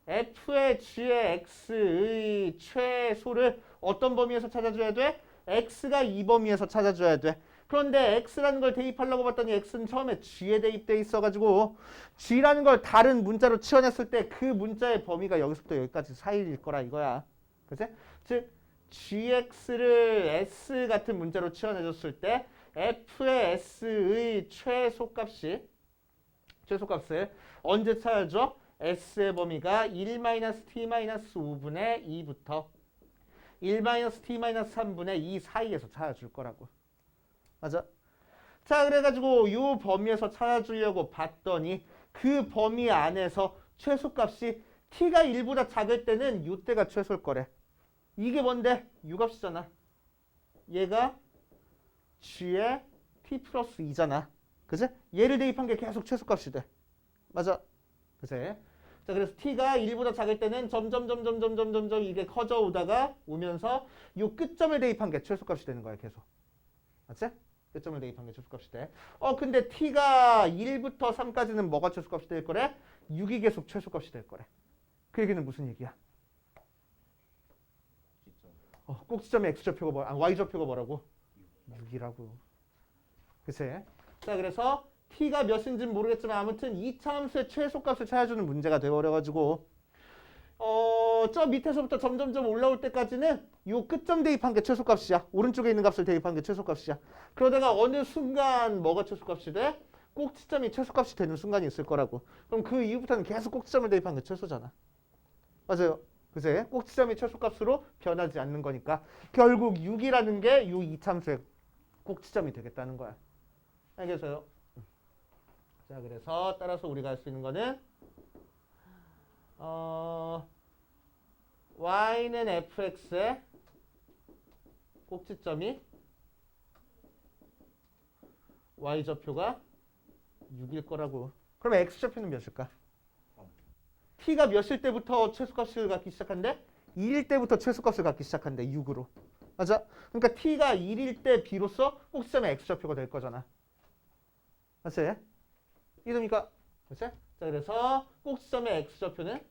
f의 g의 x의 최소를 어떤 범위에서 찾아줘야 돼? x가 이 범위에서 찾아줘야 돼. 그런데 x라는 걸 대입하려고 봤더니 x는 처음에 g에 대입돼 있어가지고 g라는 걸 다른 문자로 치환했을 때 그 문자의 범위가 여기서부터 여기까지 사이일 거라 이거야. 그치? 즉 gx를 s 같은 문자로 치환해줬을 때 f의 s의 최소값을 언제 찾아줘? s의 범위가 1-t-5분의 2부터 1-t-3분의 2 사이에서 찾아줄 거라고. 맞아? 자, 그래가지고 이 범위에서 찾아주려고 봤더니 그 범위 안에서 최소값이 t가 1보다 작을 때는 이때가 최소일 거래. 이게 뭔데? 유값이잖아. 얘가 g의 t 플러스 2잖아. 그치? 얘를 대입한 게 계속 최소값이 돼. 맞아? 그치? 자, 그래서 t가 1보다 작을 때는 점점 이게 커져 오다가 오면서 요 끝점을 대입한 게 최소값이 되는 거야, 계속. 맞지? 끝점을 대입한 게 최소값이 돼. 근데 t가 1부터 3까지는 뭐가 최소값이 될 거래? 6이 계속 최소값이 될 거래. 그 얘기는 무슨 얘기야? 꼭지점의 x좌표가 뭐야? y좌표가 뭐라고? 6이라고. 그치? 자, 그래서 t가 몇인지는 모르겠지만 아무튼 2차 함수의 최소값을 찾아주는 문제가 되어버려가지고 저 밑에서부터 점점점 올라올 때까지는 요 끝점 대입한 게 최소값이야. 오른쪽에 있는 값을 대입한 게 최소값이야. 그러다가 어느 순간 뭐가 최소값이 돼? 꼭지점이 최소값이 되는 순간이 있을 거라고. 그럼 그 이후부터는 계속 꼭지점을 대입한 게 최소잖아. 맞아요. 그제 꼭지점이 최소값으로 변하지 않는 거니까 결국 6이라는 게 이 이참수의 꼭지점이 되겠다는 거야. 알겠어요? 자, 그래서 따라서 우리가 할 수 있는 거는 y는 fx의 꼭지점이 y좌표가 6일 거라고. 그럼 x좌표는 몇일까? t가 몇일 때부터 최소값을 갖기 시작한대? 1일 때부터 최소값을 갖기 시작한대. 6으로. 맞아? 그러니까 t가 1일 때 비로소 꼭지점의 x좌표가 될 거잖아. 맞지? 이해됩니까? 그치? 자, 그래서 꼭지점의 x좌표는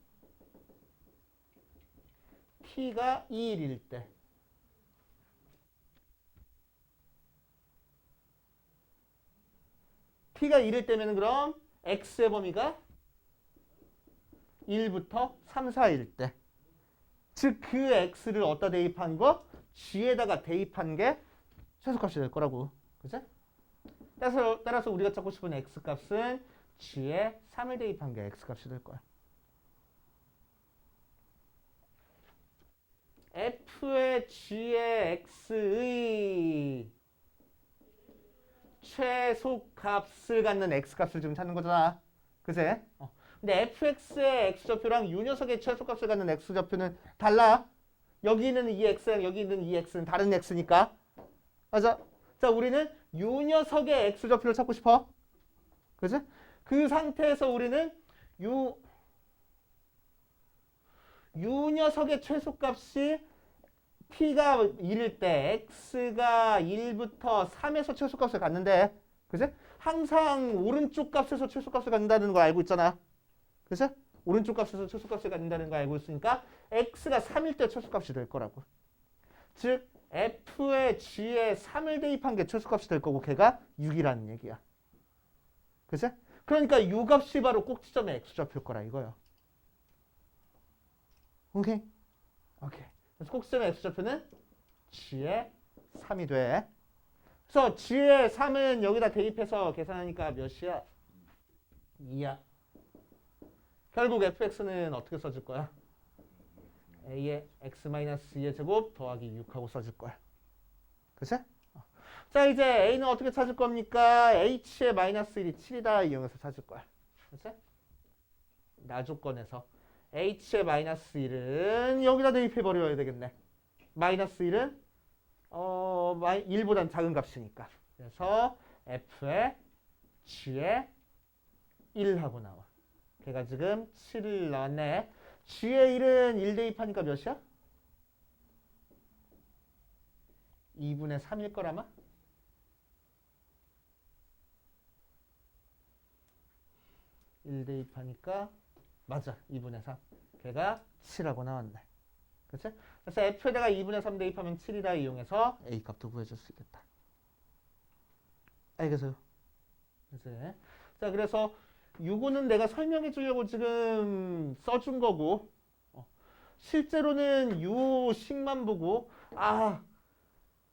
t가 2일일 때 t가 1일 때면 그럼 x의 범위가 1부터 3, 4일 때. 즉 그 x를 어디다 대입한 거? g에다가 대입한 게 최소값이 될 거라고. 그치? 따라서 우리가 찾고 싶은 x값은 g에 3을 대입한 게 x값이 될 거야. f의 g의 x의 최소값을 갖는 x값을 지금 찾는 거잖아. 그제? 근데 fx의 x좌표랑 이 녀석의 최소값을 갖는 x좌표는 달라. 여기 있는 이 x랑 여기 있는 이 x는 다른 x니까. 맞아? 자, 우리는 이 녀석의 x좌표를 찾고 싶어. 그지? 그 상태에서 우리는 이 녀석의 최소값이 t가 1일 때 x가 1부터 3에서 최소값을 갖는데, 그지? 항상 오른쪽 값에서 최소값을 갖는다는 거 알고 있잖아. 그지? 오른쪽 값에서 최소값을 갖는다는 거 알고 있으니까 x가 3일 때 최소값이 될 거라고. 즉 f의 g에 3을 대입한 게 최소값이 될 거고 걔가 6이라는 얘기야. 그지? 그러니까 이 값이 바로 꼭지점의 x좌표일 거라 이거야. 오케이? 오케이. 그래서 꼭지점의 x좌표는 g의 3이 돼. 그래서 g의 3은 여기다 대입해서 계산하니까 몇이야? 2야. 결국 fx는 어떻게 써줄 거야? a의 x-2의 제곱 더하기 6하고 써줄 거야. 그치? 자, 이제 a는 어떻게 찾을 겁니까? h의 마이너스 1이 7이다 이용해서 찾을 거야. 그치? 나 조건에서 h의 마이너스 1은 여기다 대입해버려야 되겠네. 마이너스 1은 1보단 작은 값이니까. 그래서 f의 g의 1하고 나와. 걔가 지금 7을 나왔네. g의 1은 1 대입하니까 몇이야? 2분의 3일 거라마? (1) 대입하니까 맞아. 2분의 3. 걔가 7하고 나왔네. 그치? 그래서 f에다가 2분의 3 대입하면 7이다 이용해서 a 값도 구해줄 수 있겠다. 알겠어요? 그치? 자, 그래서 요거는 내가 설명해 주려고 지금 써준 거고, 실제로는 요 식만 보고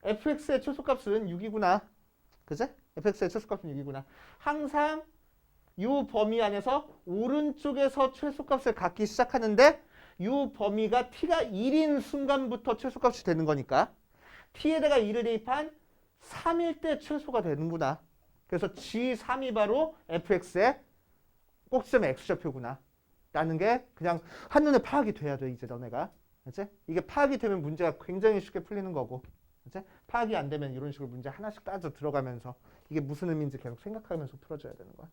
fx의 최소값은 6이구나. 그치? fx의 최소값은 6이구나. 항상 요 범위 안에서 오른쪽에서 최소값을 갖기 시작하는데 요 범위가 t가 1인 순간부터 최소값이 되는 거니까 t에다가 1을 대입한 3일 때 최소가 되는구나. 그래서 g3이 바로 fx의 꼭지점의 x좌표구나 라는 게 그냥 한눈에 파악이 돼야 돼. 이제 너네가. 그치? 이게 파악이 되면 문제가 굉장히 쉽게 풀리는 거고, 그치? 파악이 안 되면 이런 식으로 문제 하나씩 따져 들어가면서 이게 무슨 의미인지 계속 생각하면서 풀어줘야 되는 거야.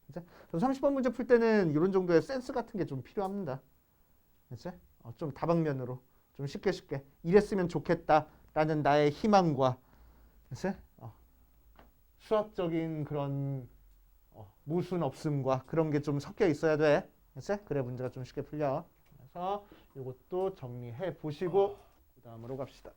그치? 그래서 30번 문제 풀 때는 이런 정도의 센스 같은 게 좀 필요합니다. 그치? 좀 다방면으로 좀 쉽게 이랬으면 좋겠다라는 나의 희망과, 그치? 수학적인 그런 모순 없음과 그런 게 좀 섞여 있어야 돼. 그치? 그래 문제가 좀 쉽게 풀려. 그래서 이것도 정리해 보시고 그 다음으로 갑시다.